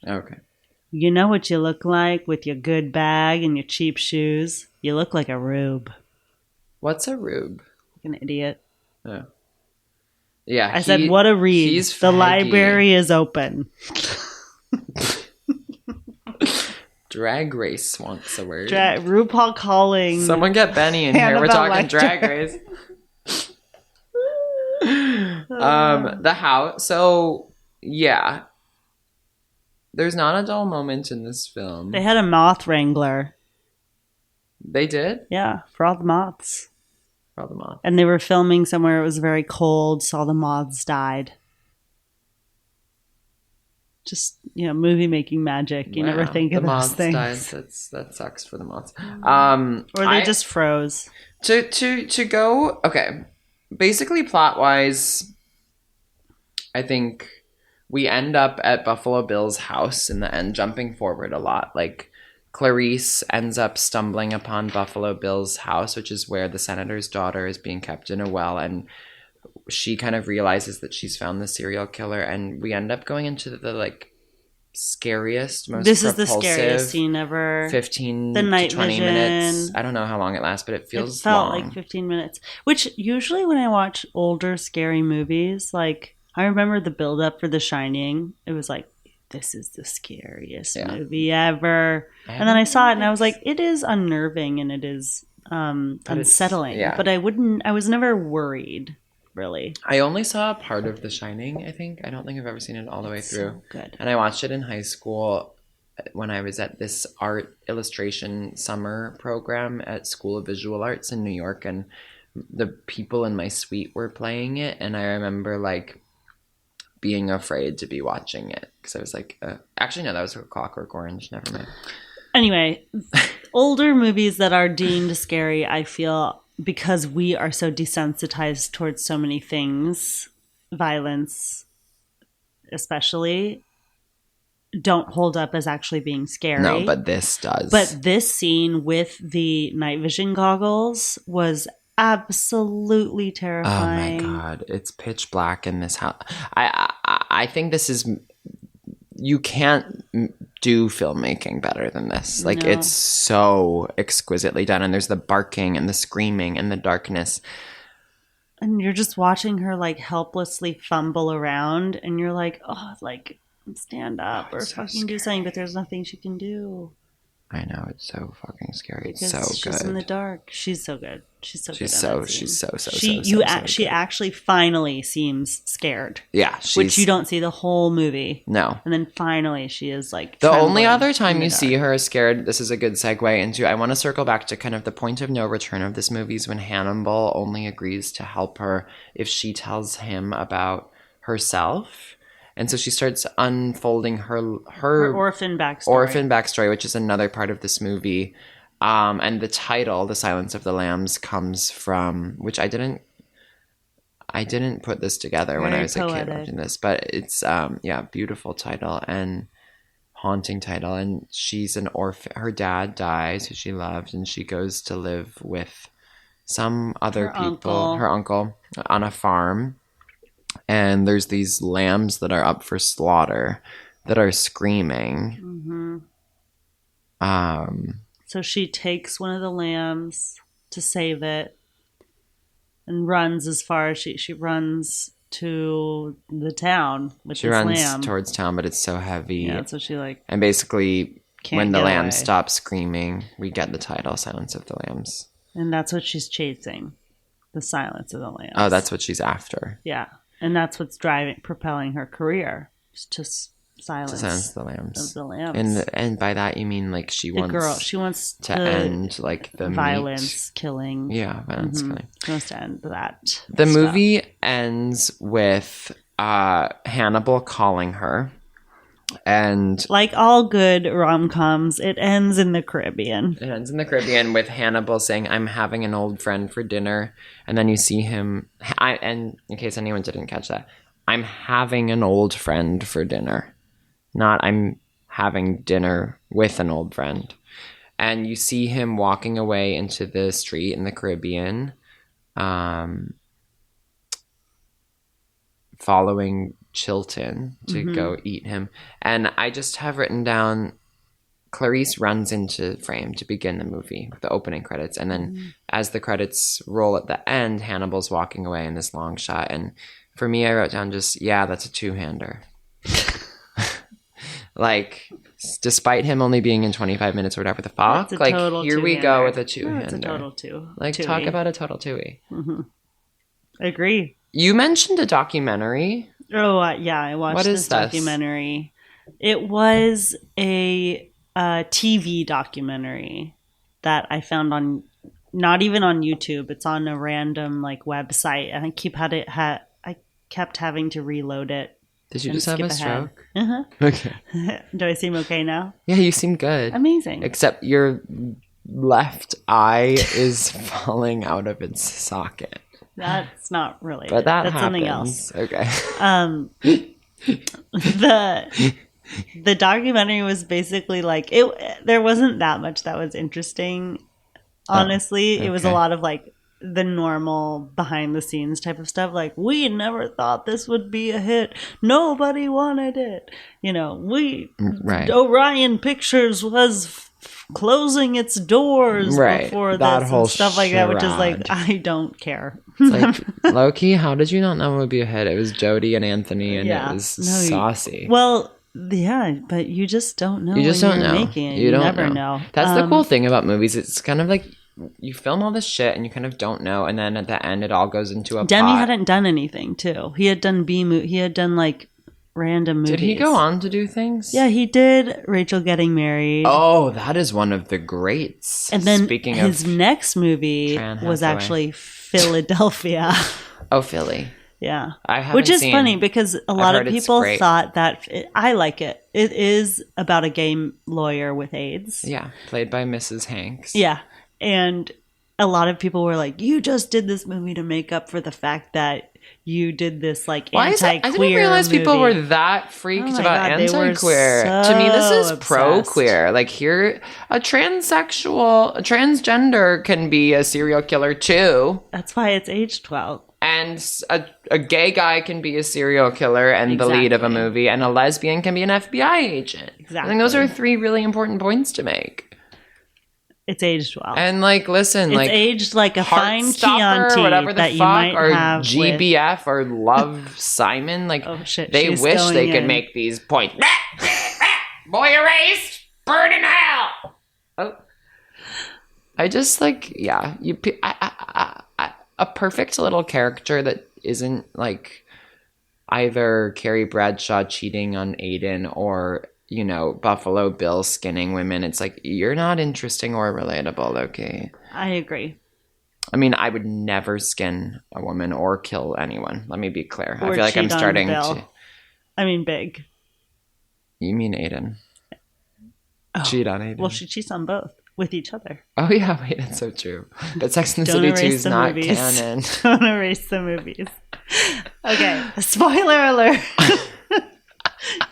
Okay. You know what you look like with your good bag and your cheap shoes? You look like a rube. What's a rube? Like an idiot. Oh. Yeah. I said, what a read. He's The faggy. library is open. Drag Race wants a word. RuPaul calling. Someone get Benny in here. We're Hannibal talking Lecter. Drag Race. The house. So, yeah. There's not a dull moment in this film. They had a moth wrangler. They did? Yeah, for all the moths. For all the moths. And they were filming somewhere it was very cold, so all the moths died. Just, movie making magic. You never think of the those moths things. died. That sucks for the moths. Or they just froze. To go, okay. Basically, plot wise, I think we end up at Buffalo Bill's house in the end, jumping forward a lot. Like, Clarice ends up stumbling upon Buffalo Bill's house, which is where the senator's daughter is being kept in a well, and she kind of realizes that she's found the serial killer, and we end up going into the like scariest, most This is the propulsive scariest scene ever. 15 The night to 20 vision. minutes. I don't know how long it lasts, but it feels It felt long. like 15 minutes. Which usually when I watch older scary movies, like I remember the build up for The Shining. It was like, this is the scariest movie ever. And then I saw it and I was like, it is unnerving and it is unsettling. But I was never worried, really. I only saw part of The Shining, I think. I don't think I've ever seen it all the way through. So good. And I watched it in high school when I was at this art illustration summer program at School of Visual Arts in New York, and the people in my suite were playing it, and I remember like being afraid to be watching it because I was like, actually no, that was Clockwork Orange. Never mind. Anyway, older movies that are deemed scary, I feel, because we are so desensitized towards so many things, violence especially, don't hold up as actually being scary. No, but this does. But this scene with the night vision goggles was absolutely terrifying. Oh my god, it's pitch black in this house. I think this is you can't do filmmaking better than this. Like, No. it's so exquisitely done. And there's the barking and the screaming and the darkness. And you're just watching her like helplessly fumble around, and you're like, oh, like stand up or it's so fucking do something, but there's nothing she can do. I know, it's so fucking scary. It's Because so she's good. in the dark. She's so good. She's so She's good. so in that scene. she's so She good. actually finally seems scared, Yeah, which you don't see the whole movie. No. And then finally she is like The trembling only other in time the you dark. see her scared, this is a good segue into, I want to circle back to kind of the point of no return of this movie is when Hannibal only agrees to help her if she tells him about herself. And so she starts unfolding her orphan backstory, which is another part of this movie. And the title, The Silence of the Lambs, comes from, which I didn't put this together when I Very was a kid poetic. watching this, but it's beautiful title and haunting title. And she's an orphan. Her dad dies, who she loved, and she goes to live with some other her uncle, on a farm. And there's these lambs that are up for slaughter that are screaming. Mm-hmm. So she takes one of the lambs to save it and runs as far as she runs to the town with She this runs lamb. towards town, but it's so heavy. Yeah, so she like And basically, can't when the get lamb away. stops screaming, we get the title, Silence of the Lambs. And that's what she's chasing. The silence of the lambs. Oh, that's what she's after. Yeah. And that's what's propelling her career. Is to silence The lambs. of the lambs. And by that you mean like she wants to end like the violence, killing. Yeah, violence, killing. She wants to end that. The stuff. movie ends with Hannibal calling her, and like all good rom-coms, it ends in the Caribbean. it ends in the Caribbean with Hannibal saying, "I'm having an old friend for dinner," and then you see him. And in case anyone didn't catch that, I'm having an old friend for dinner, not I'm having dinner with an old friend. And you see him walking away into the street in the Caribbean, following Chilton to go eat him. And I just have written down, Clarice runs into frame to begin the movie with the opening credits. And then as the credits roll at the end, Hannibal's walking away in this long shot. And for me, I wrote down just, yeah, that's a two-hander. Like, despite him only being in 25 minutes or whatever the fuck, That's a like, total here we go two-hander. with a two-hander. It's a total two. Like, two-y. talk about a total two-y. Agree. You mentioned a documentary. Oh, yeah, I watched What this is this? documentary. It was a TV documentary that I found on, not even on YouTube. It's on a random like website, and I kept having to reload it. Did you and just have a skip ahead. stroke? Uh-huh. Okay. Do I seem okay now? Yeah, you seem good. Amazing. Except your left eye is falling out of its socket. That's not really. But that That's something happens. else. Okay. The documentary was basically like it. There wasn't that much that was interesting. Honestly, it was a okay. lot of like the normal behind the scenes type of stuff. Like, we never thought this would be a hit. Nobody wanted it. You know, Right. Orion Pictures was closing its doors Right. before That this whole and stuff like that, which is like, charade. I don't care. It's like, low-key, how did you not know it would be a hit? It was Jodie and Anthony, and Yeah. it was No, saucy. Well, yeah, but you just don't know. You just when don't you're know. Making it. You don't never know. That's the cool thing about movies. It's kind of like you film all this shit and you kind of don't know, and then at the end it all goes into a Demme pot. hadn't done anything too. He had done He had done like random movies. Did he go on to do things? Yeah, he did. Rachel Getting Married. Oh, that is one of the greats. and then Speaking his of next movie Fran was Hathaway. actually Philadelphia. Philly. Yeah. I haven't Which is seen- funny because a lot of heard it's people great. thought that I like it. It is about a gay lawyer with AIDS. Yeah, played by Mrs. Hanks. Yeah. And a lot of people were like, you just did this movie to make up for the fact that you did this like Why is anti-queer that? I didn't realize people movie. were that freaked Oh my about God, they were anti-queer. so To me, this is obsessed. pro-queer. Like, here, a transgender can be a serial killer too. That's why it's age 12. And a a gay guy can be a serial killer and the lead of a Exactly. movie, and a lesbian can be an FBI agent. I think those are Exactly. 3 really important points to make. It's aged well. And like, listen, it's like aged like a fine Heartstopper, Chianti whatever the that fuck, you might or have GBF or Love Simon. Like, Oh, shit, they she's wish going they could in. make these points. Boy erased, burn in hell. Oh, I just like, yeah, a perfect little character that isn't like either Carrie Bradshaw cheating on Aiden or, you know, Buffalo Bill skinning women. It's like, you're not interesting or relatable, okay? I agree. I mean, I would never skin a woman or kill anyone. Let me be clear. I Or feel like I'm cheat on starting Bill. to... I mean, Big. You mean Aiden? Oh. Cheat on Aiden. Well, she cheats on both with each other. Oh, yeah, wait, that's so true. But Sex and the Don't City 2 erase is the not movies. canon. Don't erase the movies. Okay, spoiler alert.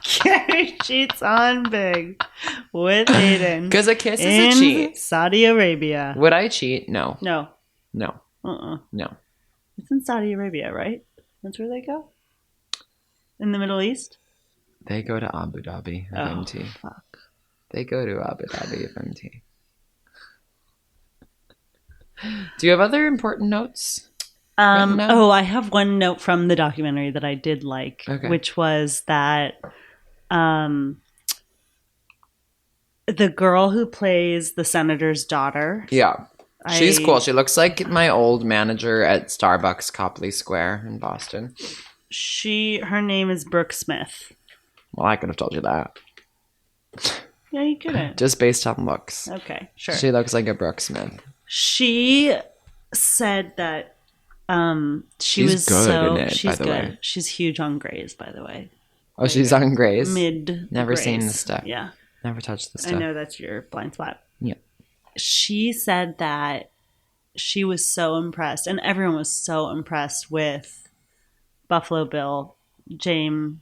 Carrie cheats on Big with Aiden Because a kiss is in a cheat. Saudi Arabia. Would I cheat? No. No. No. Uh-uh. No. It's in Saudi Arabia, right? That's where they go? In the Middle East? They go to Abu Dhabi, FMT. Fuck. They go to Abu Dhabi, FMT. Do you have other important notes? Written down? Oh, I have one note from the documentary that I did like, Okay. which was that the girl who plays the senator's daughter. Yeah. She's I- cool. She looks like my old manager at Starbucks Copley Square in Boston. Her name is Brooke Smith. Well, I could have told you that. Yeah, you couldn't. Just based on looks. Okay, sure. She looks like a Brooke Smith. She said that she She's was good so in it, she's by the good. way. She's huge on Grays, by the way. Oh, she's on Grace? Mid. Never seen Grays. the stuff. Yeah, Never touched the I stuff. know that's your blind spot. Yeah. She said that she was so impressed, and everyone was so impressed with Buffalo Bill, James.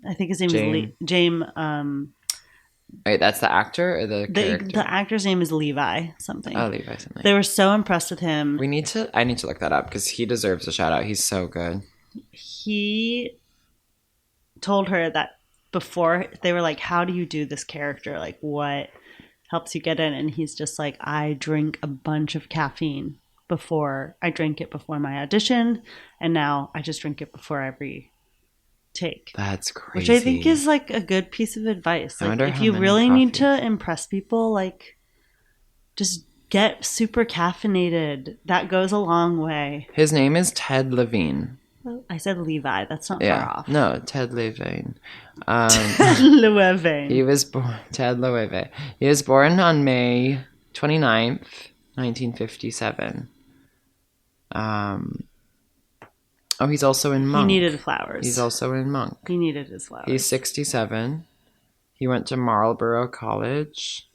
I think his name is James. Wait, that's the actor or the character? The actor's name is Levi something. Oh, Levi something. They were so impressed with him. I need to look that up because he deserves a shout out. He's so good. He told her that before they were like, how do you do this character? Like, what helps you get in? And he's just like, I drink a bunch of caffeine before I drink it before my audition. And now I just drink it before every take. That's crazy. Which I think is like a good piece of advice. I Like, wonder if how you many really need to coffees. impress people, like, just get super caffeinated. That goes a long way. His name is Ted Levine. I said Levi. That's not far Yeah. off. No, Ted Levine. Levine. He was born Ted Loeve. He was born on May 29th, 1957. Oh, he's also in Monk. He needed flowers. He's also in Monk. He needed his flowers. He's 67. He went to Marlborough College.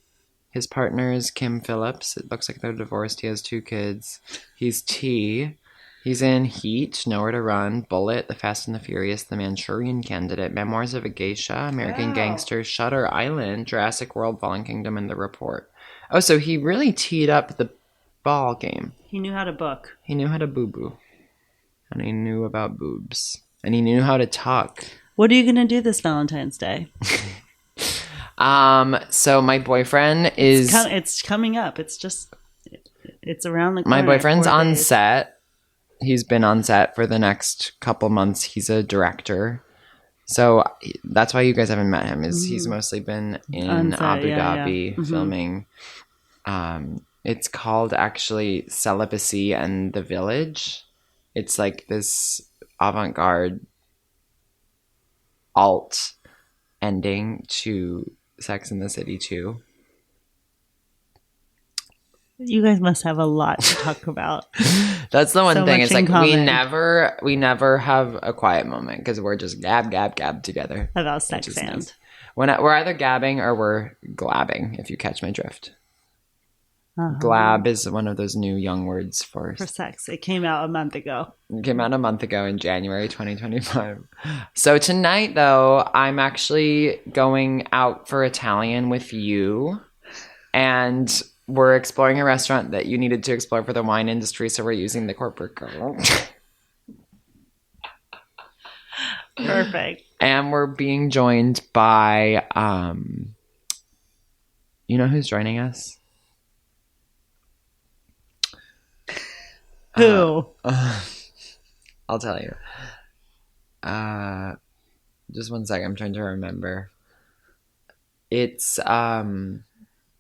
His partner is Kim Phillips. It looks like they're divorced. He has 2 kids. He's T. He's in Heat, Nowhere to Run, Bullet, The Fast and the Furious, The Manchurian Candidate, Memoirs of a Geisha, American Gangster, Shutter Island, Jurassic World, Fallen Kingdom, and The Report. Oh, so he really teed up the ball game. He knew how to book. He knew how to boo-boo. And he knew about boobs. And he knew how to talk. What are you going to do this Valentine's Day? So my boyfriend is... It's coming up. It's around the corner. My boyfriend's 4 on days. set. He's been on set for the next couple months. He's a director. So that's why you guys haven't met him, is he's mostly been in On set, Abu yeah, Dhabi yeah. filming. It's called actually Celibacy and the Village. It's like this avant-garde alt ending to Sex and the City 2. You guys must have a lot to talk about. That's the one So thing. much It's like in we never have a quiet moment because we're just gab together. About sex Which is and. nice. We're either gabbing or we're glabbing, if you catch my drift. Glab is one of those new young words for sex. It came out a month ago. It came out a month ago in January 2025. So tonight, though, I'm actually going out for Italian with you. And we're exploring a restaurant that you needed to explore for the wine industry, so we're using the corporate girl. Perfect. And we're being joined by, you know who's joining us? Who? I'll tell you. Just one second. I'm trying to remember. It's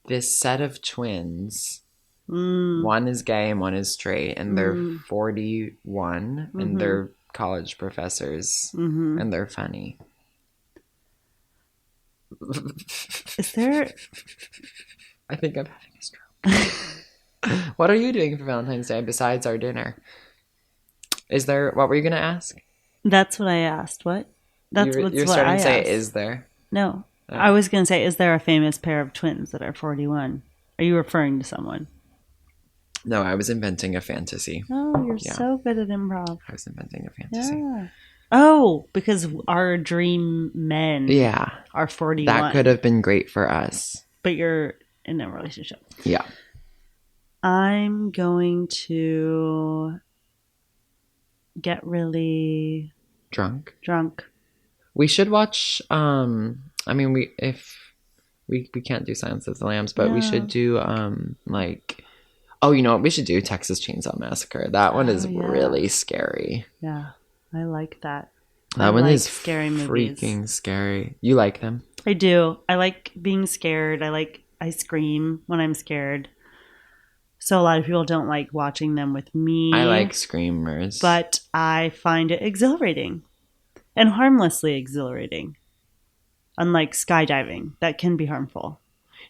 this set of twins. One is gay and one is straight, and they're 41, and they're college professors, and they're funny. Is there... I think I'm having a stroke. What are you doing for Valentine's Day besides our dinner? Is there... What were you going to ask? That's what I asked. What? That's You're what starting I to say, asked. is there? No. Oh. I was going to say, is there a famous pair of twins that are 41? Are you referring to someone? No, I was inventing a fantasy. Oh, you're so good at improv. I was inventing a fantasy. Yeah. Oh, because our dream men are 41. That could have been great for us. But you're in a relationship. Yeah. I'm going to get really drunk. We should watch I mean we can't do Silence of the Lambs, but we should do like, oh, you know what we should do? Texas Chainsaw Massacre. That one is really scary. Yeah. I like that. That one is scary movies. Freaking scary. You like them? I do. I like being scared. I scream when I'm scared. So a lot of people don't like watching them with me. I like screamers. But I find it exhilarating. And harmlessly exhilarating. Unlike skydiving, that can be harmful.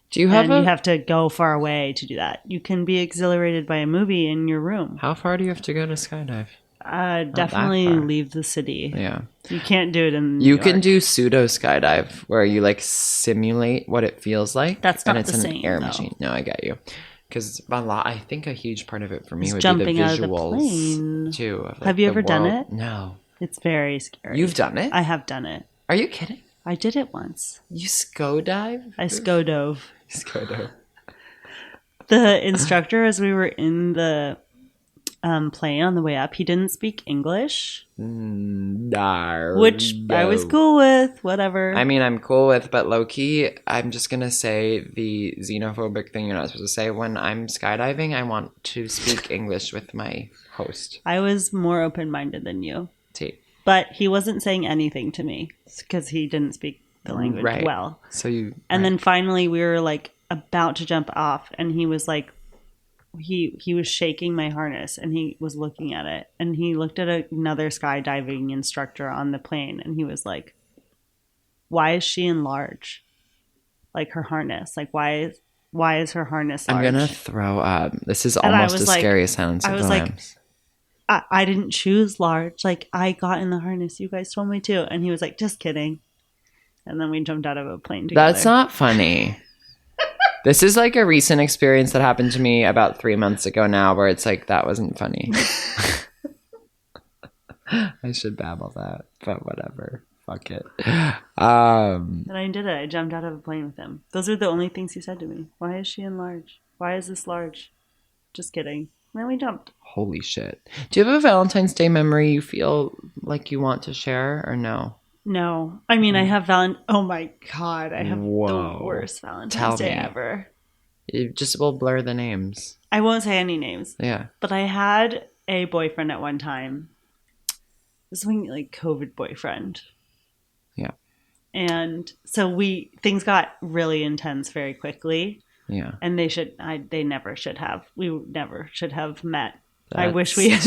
Do you have you have to go far away to do that. You can be exhilarated by a movie in your room. How far do you have to go to skydive? Definitely leave the city. Yeah. You can't do it in New You York. can do pseudo skydive where you like simulate what it feels like. That's not and it's the an same, air though. machine. No, I get you. Because I think a huge part of it for me It's would jumping be the out of the visuals plane. too. Of, like, Have you the ever done world. it? No. It's very scary. You've done it? I have done it. Are you kidding? I did it once. You sco-dive? I sco-dove. Sco-dove. The instructor, as we were in the plane on the way up, he didn't speak English. No. Which I was cool with. Whatever. I mean, I'm cool with, but low-key, I'm just going to say the xenophobic thing you're not supposed to say. When I'm skydiving, I want to speak English with my host. I was more open-minded than you. But he wasn't saying anything to me because he didn't speak the language well. So you... And then finally we were like about to jump off and he was like, he was shaking my harness and he was looking at it and he looked at another skydiving instructor on the plane and he was like, why is she in large? Like her harness, like why is her harness large? I'm gonna throw up. This is almost as scary as Silence of the Lambs. I didn't choose large. Like, I got in the harness. You guys told me to. And he was like, just kidding. And then we jumped out of a plane together. That's not funny. This is like a recent experience that happened to me about 3 months ago now where it's like, that wasn't funny. I should babble that, but whatever. Fuck it. And I did it. I jumped out of a plane with him. Those are the only things he said to me. Why is she in large? Why is this large? Just kidding. And then we jumped. Holy shit. Do you have a Valentine's Day memory you feel like you want to share or no? No. I mean, I have oh my God. I have the worst Valentine's Day ever. You just will blur the names. I won't say any names. Yeah. But I had a boyfriend at one time. This was like COVID boyfriend. Yeah. And so things got really intense very quickly. Yeah. And they never should have. We never should have met. That's I wish we had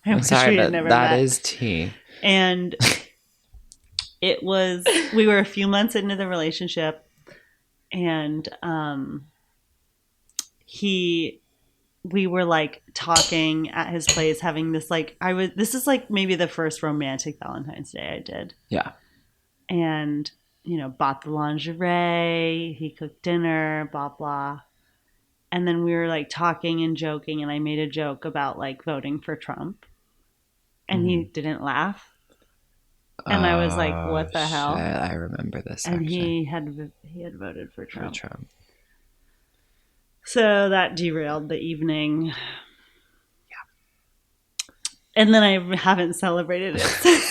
never met. That is tea. And we were a few months into the relationship and we were like talking at his place having this like this is like maybe the first romantic Valentine's Day I did. Yeah. And bought the lingerie, he cooked dinner, blah, blah. And then we were like talking and joking and I made a joke about like voting for Trump and he didn't laugh. And I was like, what the hell? Shit. I remember this. And actually. he had voted for Trump. So that derailed the evening. Yeah. And then I haven't celebrated it.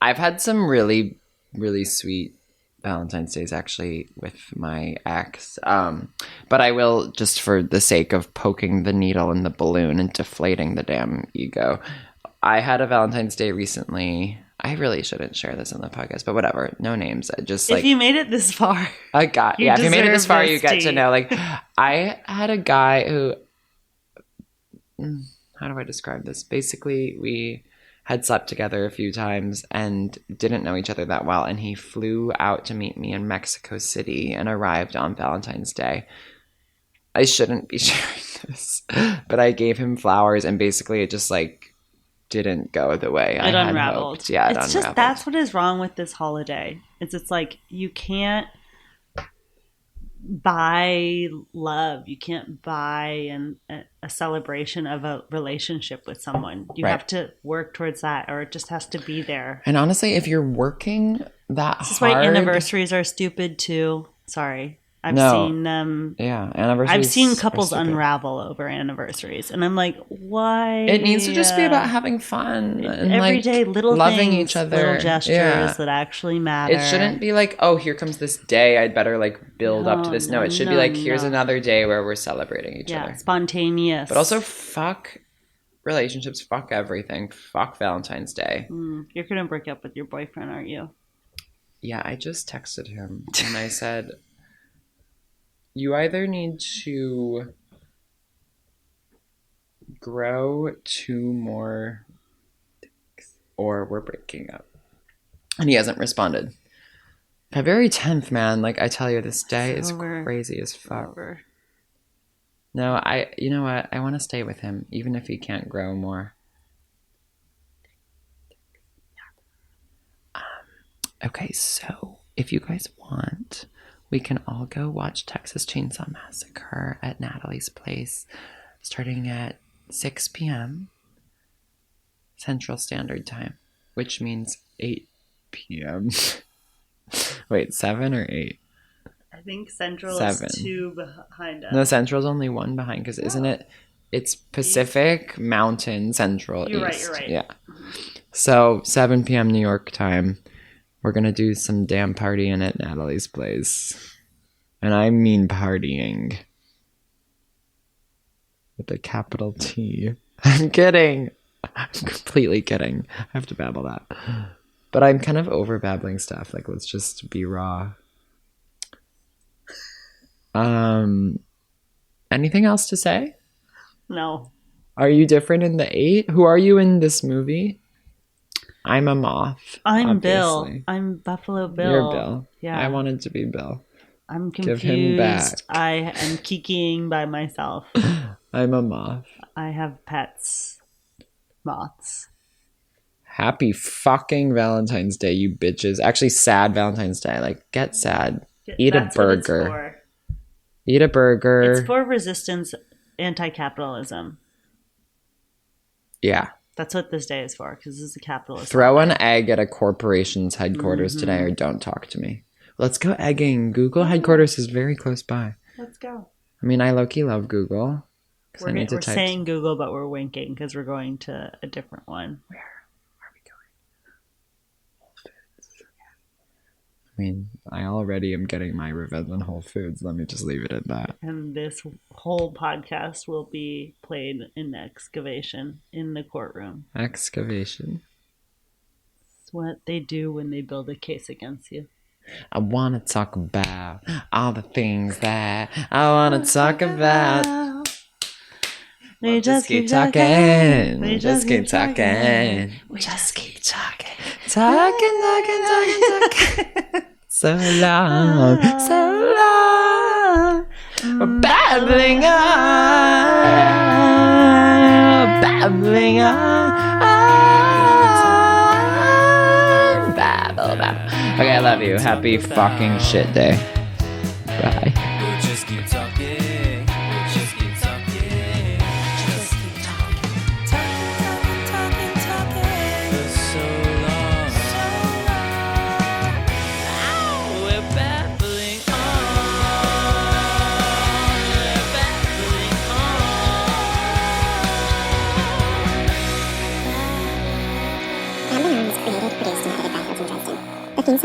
I've had some really, really sweet Valentine's Days actually with my ex. But I will, just for the sake of poking the needle in the balloon and deflating the damn ego, I had a Valentine's Day recently. I really shouldn't share this on the podcast, but whatever. No names. I just If you made it this far, if you made it this far, you get tea. to know. Like, I had a guy who, how do I describe this? Basically, we had slept together a few times and didn't know each other that well. And he flew out to meet me in Mexico City and arrived on Valentine's Day. I shouldn't be sharing this, but I gave him flowers and basically it just like didn't go the way I had unraveled. hoped. Yeah, it it's unraveled. just that's what is wrong with this holiday. It's like you can't buy love. You can't buy a celebration of a relationship with someone. You have to work towards that, or it just has to be there. And honestly, if you're working that This is hard, why anniversaries are stupid too. Sorry. I've seen them. Yeah, anniversaries. I've seen couples unravel over anniversaries, and I'm like, why? It needs to just be about having fun and everyday little loving things, each other, little gestures that actually matter. It shouldn't be like, oh, here comes this day. I'd better like build up to this. No, it should be like, here's another day where we're celebrating each other. Spontaneous. But also, fuck relationships. Fuck everything. Fuck Valentine's Day. You're gonna break up with your boyfriend, aren't you? Yeah, I just texted him and I said, you either need to grow 2 more dicks or we're breaking up. And he hasn't responded. February 10th, man. Like, I tell you, this day is crazy as fuck. No, you know what? I want to stay with him, even if he can't grow more. Okay, so if you guys want, we can all go watch Texas Chainsaw Massacre at Natalie's place starting at 6 p.m. Central Standard Time, which means 8 p.m. Wait, 7 or 8? I think Central 7. is 2 behind us. No, Central's only 1 behind because isn't it? It's Pacific, Mountain, Central, East. You're right. Yeah. So 7 p.m. New York time. We're going to do some damn partying at Natalie's place. And I mean partying. With a capital T. I'm kidding. I'm completely kidding. I have to babble that. But I'm kind of over babbling stuff. Like, let's just be raw. Anything else to say? No. Are you different in the 8? Who are you in this movie? I'm a moth. I'm obviously. Bill. I'm Buffalo Bill. You're Bill. Yeah. I wanted to be Bill. I'm confused. Give him back. I am kikiing by myself. I'm a moth. I have pets. Moths. Happy fucking Valentine's Day, you bitches. Actually, sad Valentine's Day. Like, get sad. Eat a burger. Eat a burger. It's for resistance, anti-capitalism. Yeah. That's what this day is for, because this is a capitalist. Throw an egg at a corporation's headquarters today or don't talk to me. Let's go egging. Google headquarters is very close by. Let's go. I mean, I low-key love Google. We're saying Google, but we're winking because we're going to a different one. Where are we going? Whole Foods. I mean, I already am getting my revenge on Whole Foods. Let me just leave it at that. And this whole podcast will be played in excavation in the courtroom. Excavation. It's what they do when they build a case against you. I want to talk about all the things that I want to talk about. They just keep talking. They just keep talking. We just keep talking. Talking. So long. We're babbling on. Babbling on. Babble. Okay, I love you. Happy fucking shit day. Bye. We'll just keep talking. We'll just keep talking. Just keep talking. Talking. For so long. We're babbling on. We're babbling on. Rambling On was created, produced, and edited by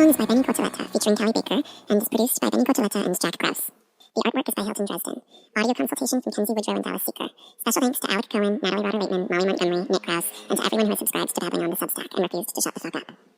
song is by Benny Coltoletta, featuring Callie Baker, and is produced by Benny Coltoletta and Jack Gross. The artwork is by Hilton Dresden. Audio consultation from Kenzie Woodrow and Dallas Seeker. Special thanks to Alec Cohen, Natalie Rotter-Waitman, Molly Montgomery, Nick Krause, and to everyone who has subscribed to Babbling on the Substack and refused to shut the fuck up.